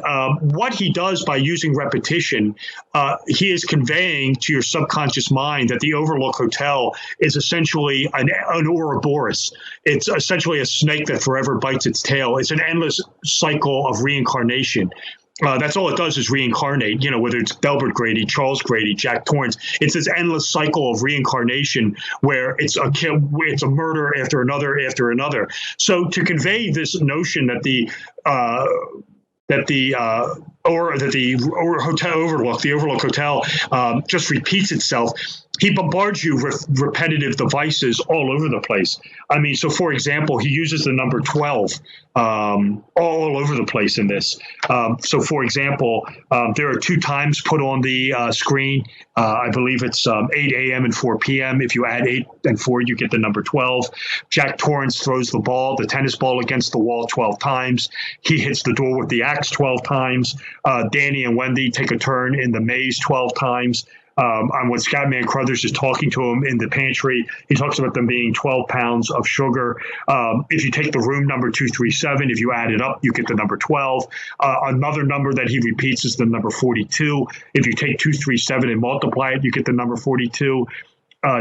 what he does by using repetition, he is conveying to your subconscious mind that the Overlook Hotel is essentially an Ouroboros. It's essentially a snake that forever bites its tail. It's an endless cycle of reincarnation. That's all it does is reincarnate, whether it's Delbert Grady, Charles Grady, Jack Torrance. It's this endless cycle of reincarnation where it's a murder after another after another. So to convey this notion that the Overlook Hotel just repeats itself, he bombards you with repetitive devices all over the place. I mean, so for example, he uses the number 12 all over the place in this. So for example, there are 2 times put on the screen. I believe it's 8 a.m. and 4 p.m. If you add 8 and 4, you get the number 12. Jack Torrance throws the tennis ball against the wall 12 times. He hits the door with the axe 12 times. Danny and Wendy take a turn in the maze 12 times. When Scatman Crothers is talking to him in the pantry, he talks about them being 12 pounds of sugar. If you take the room number 237, if you add it up, you get the number 12. Another number that he repeats is the number 42. If you take 237 and multiply it, you get the number 42.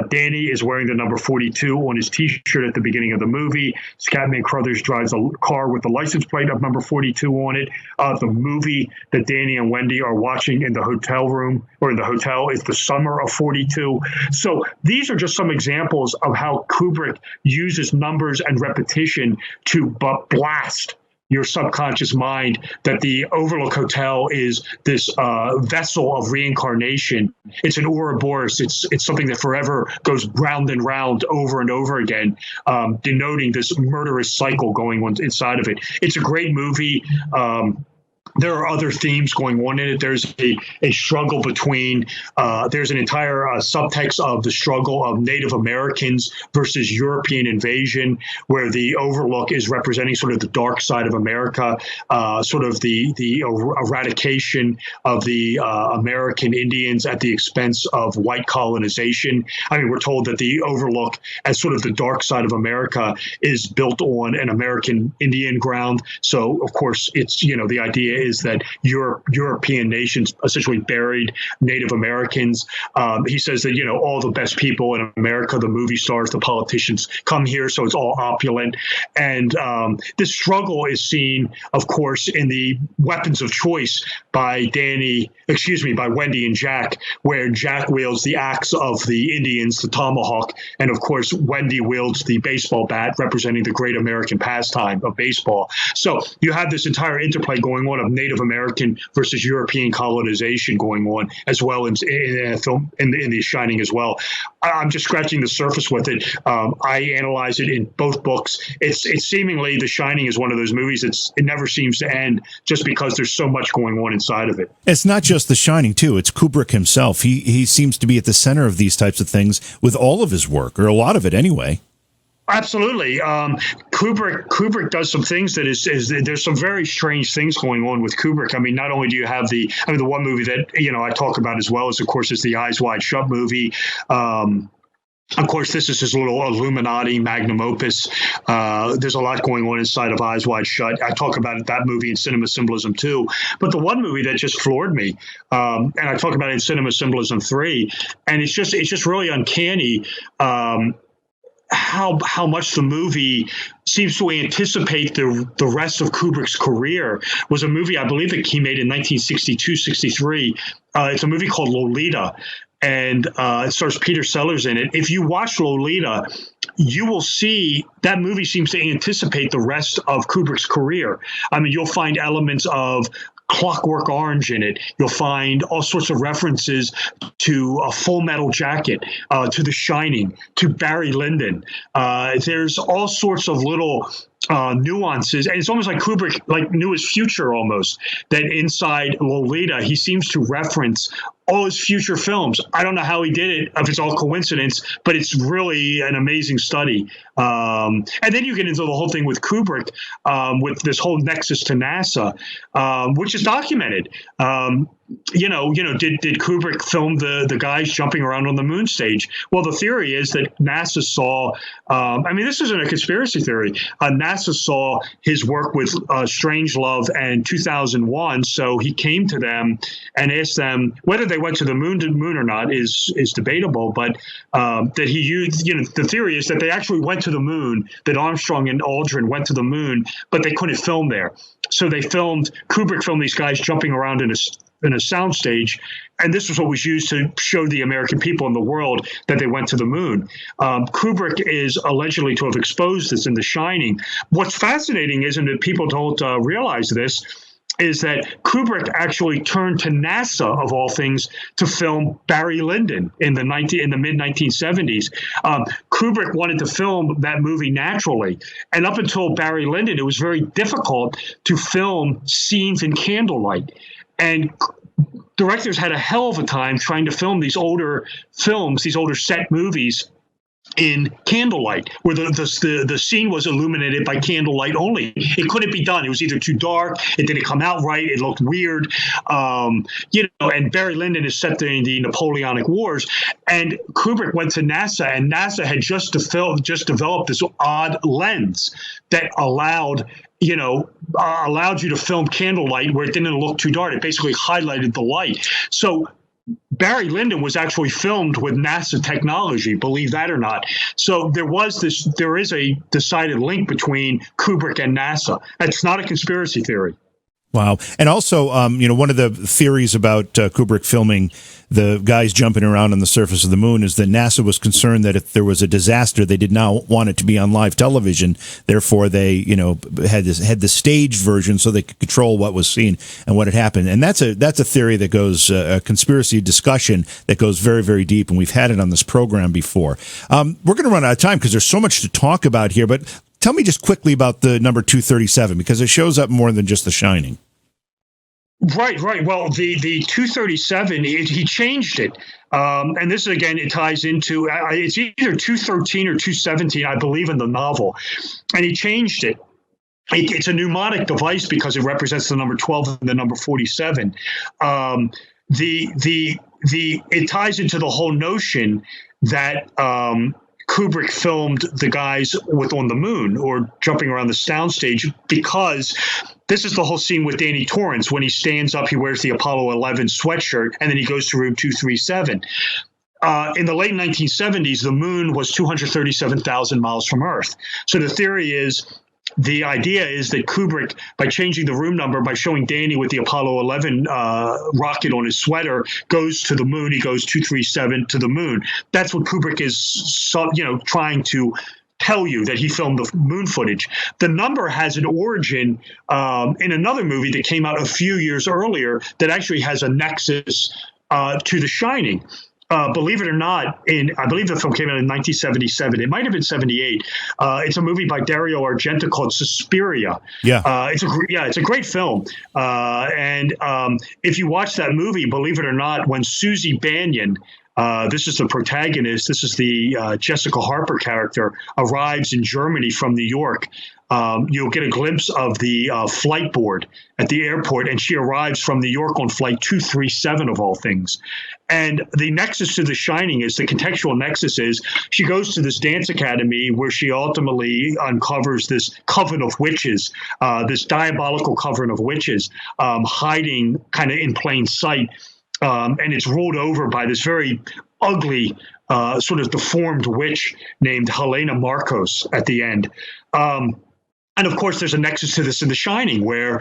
Danny is wearing the number 42 on his T-shirt at the beginning of the movie. Scatman Crothers drives a car with the license plate of number 42 on it. The movie that Danny and Wendy are watching in the hotel room or in the hotel is The Summer of 42. So these are just some examples of how Kubrick uses numbers and repetition to blast your subconscious mind that the Overlook Hotel is this vessel of reincarnation. It's an Ouroboros. It's something that forever goes round and round over and over again, denoting this murderous cycle going on inside of it. It's a great movie. There are other themes going on in it. There's a struggle between, there's an entire subtext of the struggle of Native Americans versus European invasion, where the Overlook is representing sort of the dark side of America, sort of the eradication of the American Indians at the expense of white colonization. I mean, we're told that the Overlook, as sort of the dark side of America, is built on an American Indian ground. So, of course, it's, the idea is that European nations essentially buried Native Americans. He says that, all the best people in America, the movie stars, the politicians, come here, so it's all opulent. And this struggle is seen, of course, in the Weapons of Choice by Wendy and Jack, where Jack wields the axe of the Indians, the tomahawk, and of course, Wendy wields the baseball bat, representing the great American pastime of baseball. So you have this entire interplay going on of Native American versus European colonization going on as well in a film, in The Shining as well. I'm just scratching the surface with it. I analyze it in both books. It's seemingly The Shining is one of those movies it never seems to end, just because there's so much going on inside of it. It's not just The Shining too. It's Kubrick himself. He seems to be at the center of these types of things with all of his work, or a lot of it anyway. Absolutely. Kubrick does some things that is there's some very strange things going on with Kubrick. I mean, not only do you have the one movie that, I talk about as well, is of course is the Eyes Wide Shut movie. Of course, this is his little Illuminati magnum opus. There's a lot going on inside of Eyes Wide Shut. I talk about that movie in Cinema Symbolism too. But the one movie that just floored me, and I talk about it in Cinema Symbolism 3, and it's just really uncanny. How much the movie seems to anticipate the rest of Kubrick's career was a movie I believe that he made in 1962-63. It's a movie called Lolita, and it stars Peter Sellers in it. If you watch Lolita, you will see that movie seems to anticipate the rest of Kubrick's career. I mean, you'll find elements of Clockwork Orange in it. You'll find all sorts of references to a Full Metal Jacket, to The Shining, to Barry Lyndon. There's all sorts of little nuances, and it's almost like Kubrick knew his future almost, that inside Lolita he seems to reference all his future films. I don't know how he did it, if it's all coincidence, but it's really an amazing study. And then you get into the whole thing with Kubrick, with this whole nexus to NASA, which is documented. Did Kubrick film the guys jumping around on the moon stage? Well, the theory is that NASA saw, this isn't a conspiracy theory. NASA saw his work with Strangelove and 2001. So he came to them and asked them whether they went to the moon or not is debatable, but that he used, the theory is that they actually went to the moon, that Armstrong and Aldrin went to the moon, but they couldn't film there. So Kubrick filmed these guys jumping around in a soundstage, and this was what was used to show the American people in the world that they went to the moon. Kubrick is allegedly to have exposed this in The Shining. What's fascinating is, and that people don't realize this, is that Kubrick actually turned to NASA, of all things, to film Barry Lyndon in the mid-1970s. Kubrick wanted to film that movie naturally, and up until Barry Lyndon, it was very difficult to film scenes in candlelight. And directors had a hell of a time trying to film these older films, these older set movies, in candlelight, where the scene was illuminated by candlelight only. It couldn't be done. It was either too dark, it didn't come out right, it looked weird. And Barry Lyndon is set during the Napoleonic Wars, and Kubrick went to NASA, and NASA had just developed this odd lens that allowed you to film candlelight where it didn't look too dark. It basically highlighted the light. So Barry Lyndon was actually filmed with NASA technology, believe that or not. So there is a decided link between Kubrick and NASA. It's not a conspiracy theory. Wow. And also, one of the theories about Kubrick filming the guys jumping around on the surface of the moon is that NASA was concerned that if there was a disaster, they did not want it to be on live television. Therefore, they, had the staged version so they could control what was seen and what had happened. And that's a theory that goes, a conspiracy discussion that goes very, very deep. And we've had it on this program before. We're going to run out of time because there's so much to talk about here. But tell me just quickly about the number 237, because it shows up more than just The Shining. Right. Well, the 237, he changed it. And this, again, it ties into, it's either 213 or 217, I believe, in the novel. And he changed it. It's a mnemonic device because it represents the number 12 and the number 47. It ties into the whole notion that Kubrick filmed the guys on the moon or jumping around the soundstage, because this is the whole scene with Danny Torrance. When he stands up, he wears the Apollo 11 sweatshirt, and then he goes to room 237. In the late 1970s, the moon was 237,000 miles from Earth. So the idea is that Kubrick, by changing the room number, by showing Danny with the Apollo 11 rocket on his sweater, goes to the moon. He goes 237 to the moon. That's what Kubrick is, trying to tell you, that he filmed the moon footage. The number has an origin in another movie that came out a few years earlier that actually has a nexus to The Shining. Believe it or not, I believe the film came out in 1977. It might have been 78. It's a movie by Dario Argento called Suspiria. Yeah. It's a great film. And if you watch that movie, believe it or not, when Susie Bannion, this is the protagonist, this is the Jessica Harper character, arrives in Germany from New York, you'll get a glimpse of the flight board at the airport, and she arrives from New York on flight 237 of all things. And the nexus to The Shining is, the contextual nexus is, she goes to this dance academy where she ultimately uncovers this coven of witches, this diabolical coven of witches, hiding kind of in plain sight. And it's ruled over by this very ugly, sort of deformed witch named Helena Marcos at the end. And of course, there's a nexus to this in The Shining, where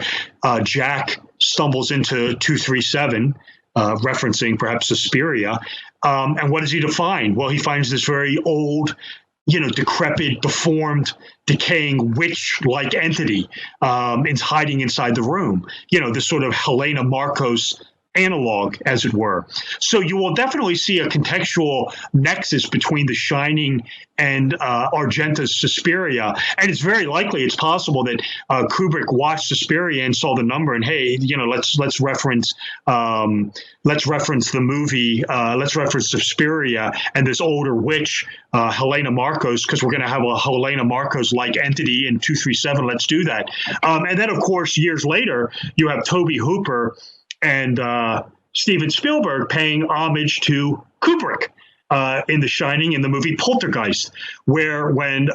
Jack stumbles into 237, referencing perhaps Suspiria. And what does he find? Well, he finds this very old, decrepit, deformed, decaying witch-like entity is hiding inside the room. This sort of Helena Marcos analog, as it were. So you will definitely see a contextual nexus between The Shining and Argento's Suspiria, and it's very likely, it's possible that Kubrick watched Suspiria and saw the number, and hey, let's reference the movie, let's reference Suspiria and this older witch, Helena Marcos, because we're going to have a Helena Marcos-like entity in 237. Let's do that. And then, of course, years later, you have Tobe Hooper and Steven Spielberg paying homage to Kubrick in The Shining, in the movie Poltergeist, where when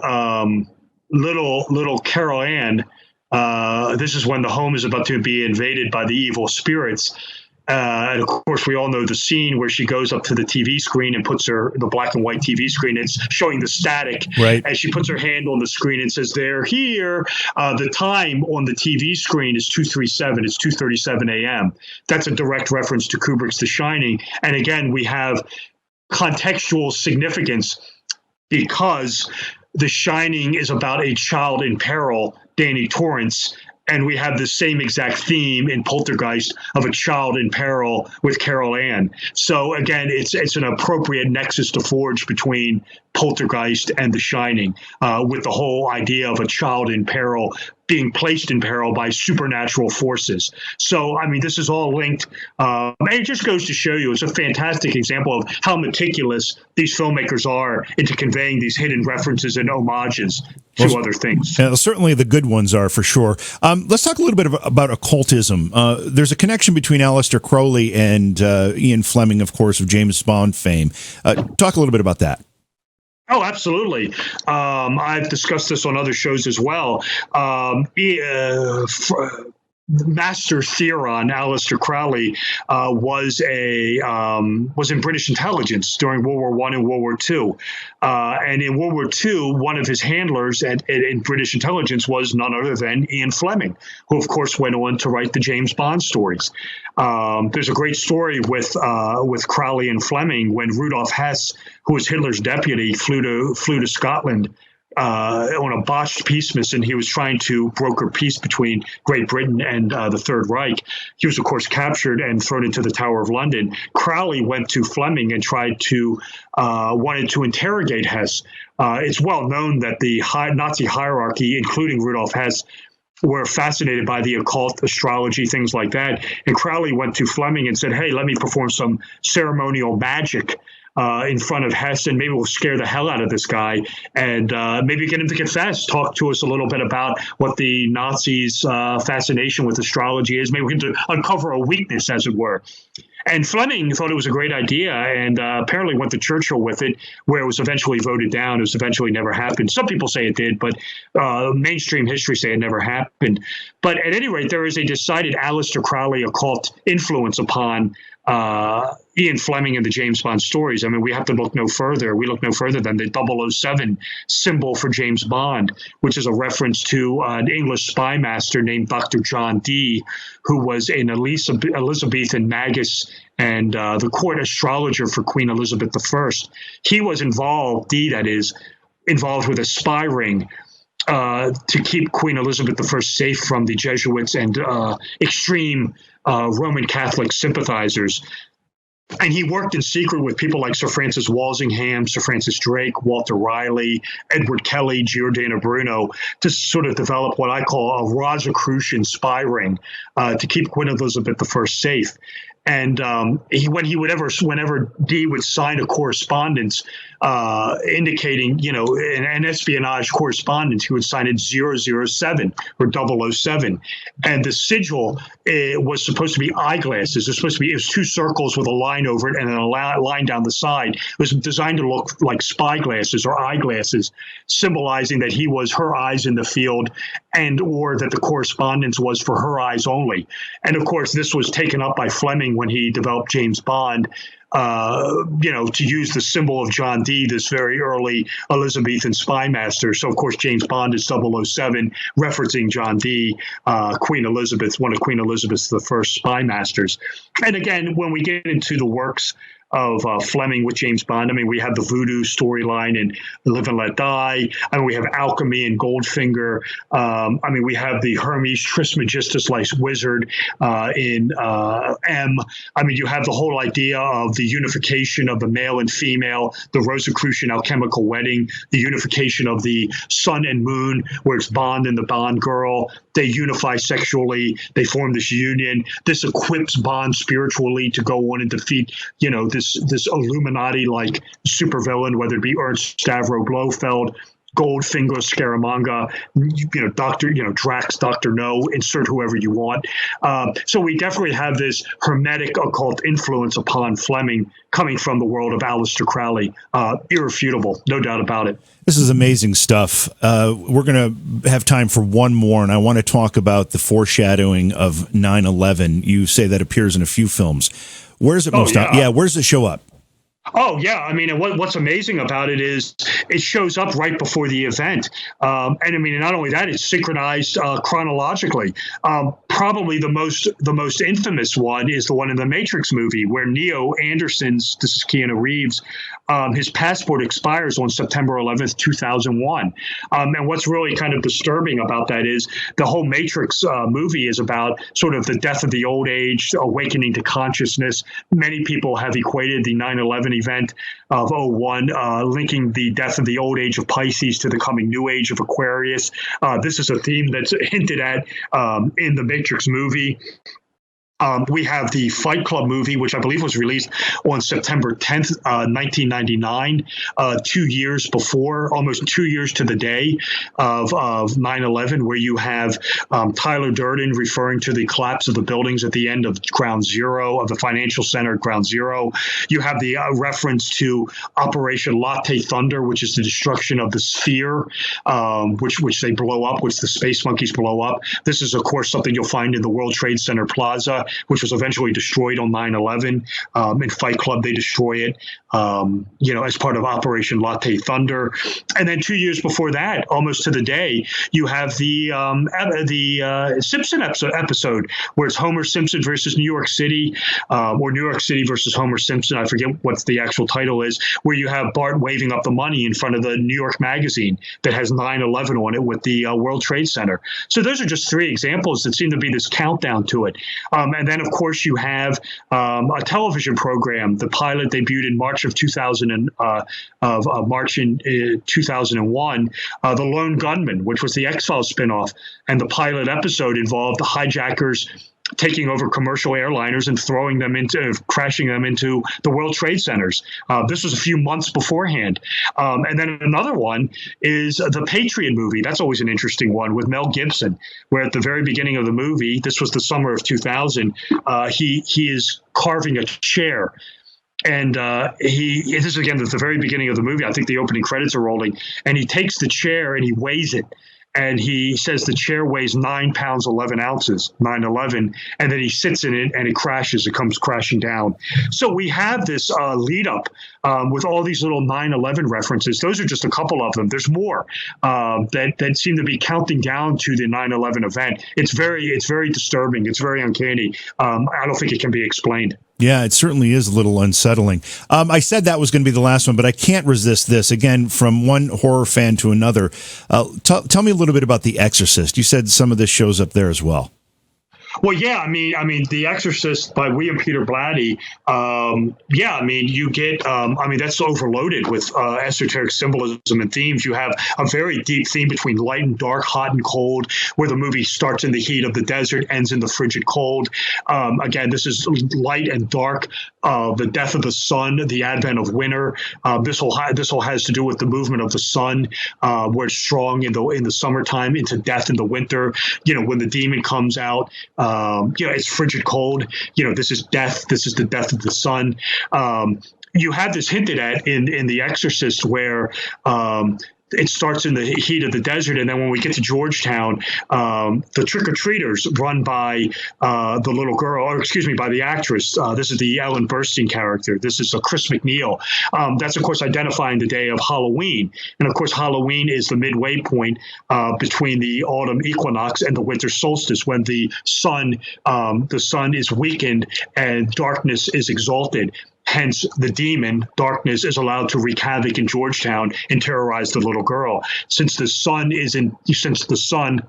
little Carol Ann, this is when the home is about to be invaded by the evil spirits. And of course, we all know the scene where she goes up to the TV screen and puts the black and white TV screen. It's showing the static. Right. And she puts her hand on the screen and says, "They're here." The time on the TV screen is 2:37. It's 2:37 a.m. That's a direct reference to Kubrick's The Shining. And again, we have contextual significance because The Shining is about a child in peril, Danny Torrance. And we have the same exact theme in Poltergeist of a child in peril with Carol Ann. So again, it's an appropriate nexus to forge between Poltergeist and The Shining, with the whole idea of a child in peril being placed in peril by supernatural forces. So, I mean, this is all linked. And it just goes to show you, it's a fantastic example of how meticulous these filmmakers are into conveying these hidden references and homages to other things. Certainly the good ones are, for sure. Let's talk a little bit about occultism. There's a connection between Aleister Crowley and Ian Fleming, of course, of James Bond fame. Talk a little bit about that. Oh, absolutely. I've discussed this on other shows as well. master theoron, Aleister Crowley, was in British intelligence during World War I and World War II. And in World War II, one of his handlers in British intelligence was none other than Ian Fleming, who, of course, went on to write the James Bond stories. There's a great story with Crowley and Fleming when Rudolf Hess, who was Hitler's deputy, flew to Scotland on a botched peace mission. He was trying to broker peace between Great Britain and the Third Reich. He was, of course, captured and thrown into the Tower of London. Crowley went to Fleming and wanted to interrogate Hess. It's well known that the Nazi hierarchy, including Rudolf Hess, were fascinated by the occult, astrology, things like that. And Crowley went to Fleming and said, hey, let me perform some ceremonial magic in front of Hess, and maybe we'll scare the hell out of this guy, and maybe get him to confess, talk to us a little bit about what the Nazis' fascination with astrology is. Maybe we can uncover a weakness, as it were. And Fleming thought it was a great idea, and apparently went to Churchill with it, where it was eventually voted down. It was eventually never happened. Some people say it did, but mainstream history say it never happened. But at any rate, there is a decided Aleister Crowley occult influence upon Ian Fleming and the James Bond stories. I mean, we have to look no further. We look no further than the 007 symbol for James Bond, which is a reference to an English spy master named Dr. John Dee, who was an Elizabethan magus and the court astrologer for Queen Elizabeth I. He was involved with a spy ring to keep Queen Elizabeth I safe from the Jesuits and extreme Roman Catholic sympathizers. And he worked in secret with people like Sir Francis Walsingham, Sir Francis Drake, Walter Riley, Edward Kelly, Giordano Bruno, to sort of develop what I call a Rosicrucian spy ring to keep Queen Elizabeth I safe. And whenever Dee would sign a correspondence indicating, an espionage correspondence, he would sign it 007 or 007. And the sigil was supposed to be eyeglasses. It was two circles with a line over it and then a line down the side. It was designed to look like spy glasses or eyeglasses, symbolizing that he was her eyes in the field or that the correspondence was for her eyes only. And of course, this was taken up by Fleming when he developed James Bond, to use the symbol of John Dee, this very early Elizabethan spy master. So, of course, James Bond is 007, referencing John Dee, Queen Elizabeth, one of Queen Elizabeth's first spy masters. And again, when we get into the works of Fleming with James Bond, I mean, we have the voodoo storyline in Live and Let Die. I mean, we have alchemy and Goldfinger. We have the Hermes Trismegistus-like wizard in M. I mean, you have the whole idea of the unification of the male and female, the Rosicrucian alchemical wedding, the unification of the sun and moon, where it's Bond and the Bond girl. They unify sexually. They form this union. This equips Bond spiritually to go on and defeat, this Illuminati-like supervillain, whether it be Ernst Stavro Blofeld, Goldfinger, Scaramanga, Drax, Dr. No, insert whoever you want. So we definitely have this hermetic occult influence upon Fleming coming from the world of Aleister Crowley. Irrefutable, no doubt about it. This is amazing stuff. We're going to have time for one more, and I want to talk about the foreshadowing of 9/11. You say that appears in a few films. Where's it most? Where's it show up? Oh, yeah. I mean, and what's amazing about it is it shows up right before the event. And I mean, not only that, it's synchronized chronologically. Probably the most infamous one is the one in the Matrix movie where Neo Anderson's, this is Keanu Reeves, his passport expires on September 11th, 2001. And what's really kind of disturbing about that is the whole Matrix movie is about sort of the death of the old age, awakening to consciousness. Many people have equated the 9/11 event of 01, linking the death of the old age of Pisces to the coming new age of Aquarius. This is a theme that's hinted at in the Matrix movie. We have the Fight Club movie, which I believe was released on September 10th, 1999, 2 years before, almost 2 years to the day of 9/11, where you have Tyler Durden referring to the collapse of the buildings at the end of Ground Zero, of the financial center at Ground Zero. You have the reference to Operation Latte Thunder, which is the destruction of the Sphere, which they blow up, which the Space Monkeys blow up. This is, of course, something you'll find in the World Trade Center Plaza, which was eventually destroyed on 9/11. In Fight Club, they destroy it, as part of Operation Latte Thunder. And then 2 years before that, almost to the day, you have the Simpson episode, where it's Homer Simpson versus New York City, or New York City versus Homer Simpson. I forget what the actual title is, where you have Bart waving up the money in front of the New York Magazine that has 9/11 on it with the World Trade Center. So those are just three examples that seem to be this countdown to it. And then, of course, you have a television program. The pilot debuted in March of 2001, The Lone Gunman, which was the X-Files spinoff. And the pilot episode involved the hijackers taking over commercial airliners and crashing them into the World Trade Centers. This was a few months beforehand. And then another one is the Patriot movie. That's always an interesting one with Mel Gibson, where at the very beginning of the movie, this was the summer of 2000, he is carving a chair. And this is, again, at the very beginning of the movie. I think the opening credits are rolling. And he takes the chair and he weighs it. And he says the chair weighs 9 pounds, 11 ounces, 9/11. And then he sits in it and it crashes. It comes crashing down. So we have this lead up with all these little 9/11 references. Those are just a couple of them. There's more that seem to be counting down to the 9/11 event. It's very disturbing. It's very uncanny. I don't think it can be explained. Yeah, it certainly is a little unsettling. I said that was going to be the last one, but I can't resist this. Again, from one horror fan to another. Tell me a little bit about The Exorcist. You said some of this shows up there as well. Well, yeah, I mean, The Exorcist by William Peter Blatty. You get, that's overloaded with esoteric symbolism and themes. You have a very deep theme between light and dark, hot and cold, where the movie starts in the heat of the desert, ends in the frigid cold. Again, this is light and dark. The death of the sun, the advent of winter. This all has to do with the movement of the sun, where it's strong in the summertime into death in the winter. When the demon comes out. It's frigid cold. This is death. This is the death of the sun. You have this hinted at in The Exorcist, where it starts in the heat of the desert, and then when we get to Georgetown, the trick-or-treaters run by the little girl, by the actress. This is the Ellen Burstyn character. This is Chris McNeil. That's, of course, identifying the day of Halloween. And, of course, Halloween is the midway point between the autumn equinox and the winter solstice, when the sun is weakened and darkness is exalted. Hence, the demon, darkness, is allowed to wreak havoc in Georgetown and terrorize the little girl. Since the sun,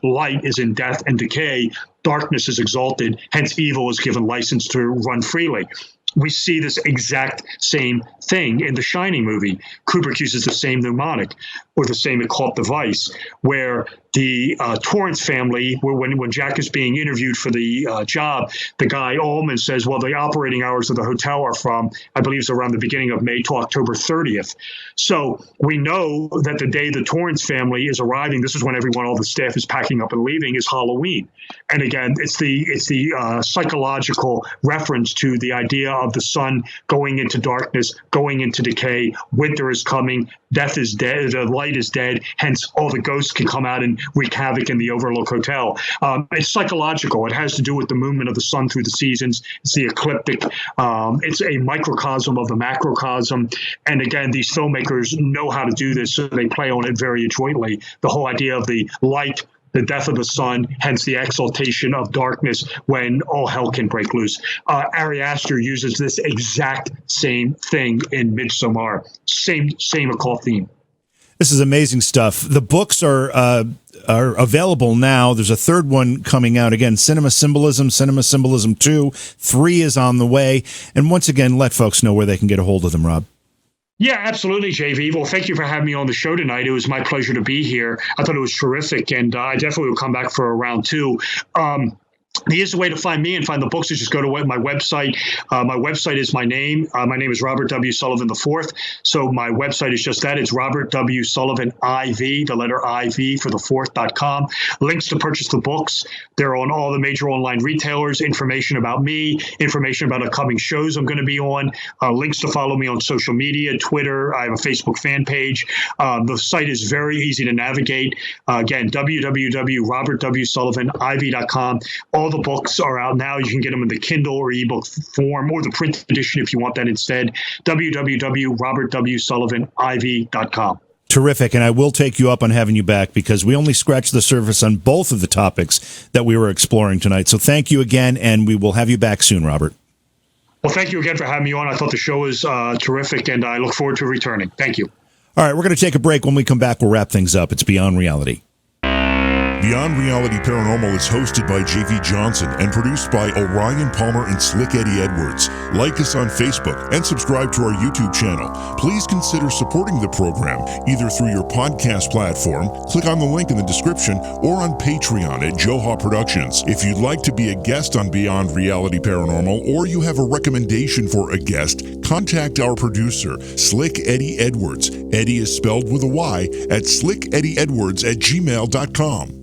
light is in death and decay, darkness is exalted. Hence, evil is given license to run freely. We see this exact same thing in the Shining movie. Kubrick uses the same mnemonic or the same occult device, where the Torrance family, when Jack is being interviewed for the job, the guy Ullman says, well, the operating hours of the hotel are from, I believe it's around the beginning of May to October 30th. So we know that the day the Torrance family is arriving, this is when all the staff is packing up and leaving, is Halloween. And again, it's the psychological reference to the idea of the sun going into darkness, going into decay, winter is coming, death is dead, the light is dead, hence all the ghosts can come out and wreak havoc in the Overlook Hotel. It's psychological. It has to do with the movement of the sun through the seasons. It's the ecliptic. It's a microcosm of the macrocosm. And again, these filmmakers know how to do this, so they play on it very adroitly. The whole idea of the light, the death of the sun, hence the exaltation of darkness when all hell can break loose. Ari Aster uses this exact same thing in Midsommar. Same occult theme. This is amazing stuff. The books are available now. There's a third one coming out. Again, Cinema Symbolism 2. 3 is on the way. And once again, let folks know where they can get a hold of them, Rob. Yeah, absolutely, JV. Well, thank you for having me on the show tonight. It was my pleasure to be here. I thought it was terrific, and I definitely will come back for a round two. The easiest way to find me and find the books is just go to my website. My website is my name. My name is Robert W. Sullivan IV. So my website is just that. It's Robert W. Sullivan IV, the letter IV for the fourth.com. Links to purchase the books. They're on all the major online retailers. Information about me, information about upcoming shows I'm going to be on, links to follow me on social media, Twitter. I have a Facebook fan page. The site is very easy to navigate. Again, www.robertwsullivan.iv.com. All the books are out now. You can get them in the Kindle or ebook form or the print edition if you want that instead. www.robertwsullivan.iv.com. Terrific, and I will take you up on having you back because we only scratched the surface on both of the topics that we were exploring tonight. So thank you again, and we will have you back soon, Robert. Well, thank you again for having me on. I thought the show was terrific, and I look forward to returning. Thank you. All right, we're going to take a break. When we come back, we'll wrap things up. It's Beyond Reality. Beyond Reality Paranormal is hosted by J.V. Johnson and produced by Orion Palmer and Slick Eddie Edwards. Like us on Facebook and subscribe to our YouTube channel. Please consider supporting the program either through your podcast platform, click on the link in the description, or on Patreon at Joha Productions. If you'd like to be a guest on Beyond Reality Paranormal or you have a recommendation for a guest, contact our producer, Slick Eddie Edwards. Eddie is spelled with a Y at slickeddieedwards@gmail.com.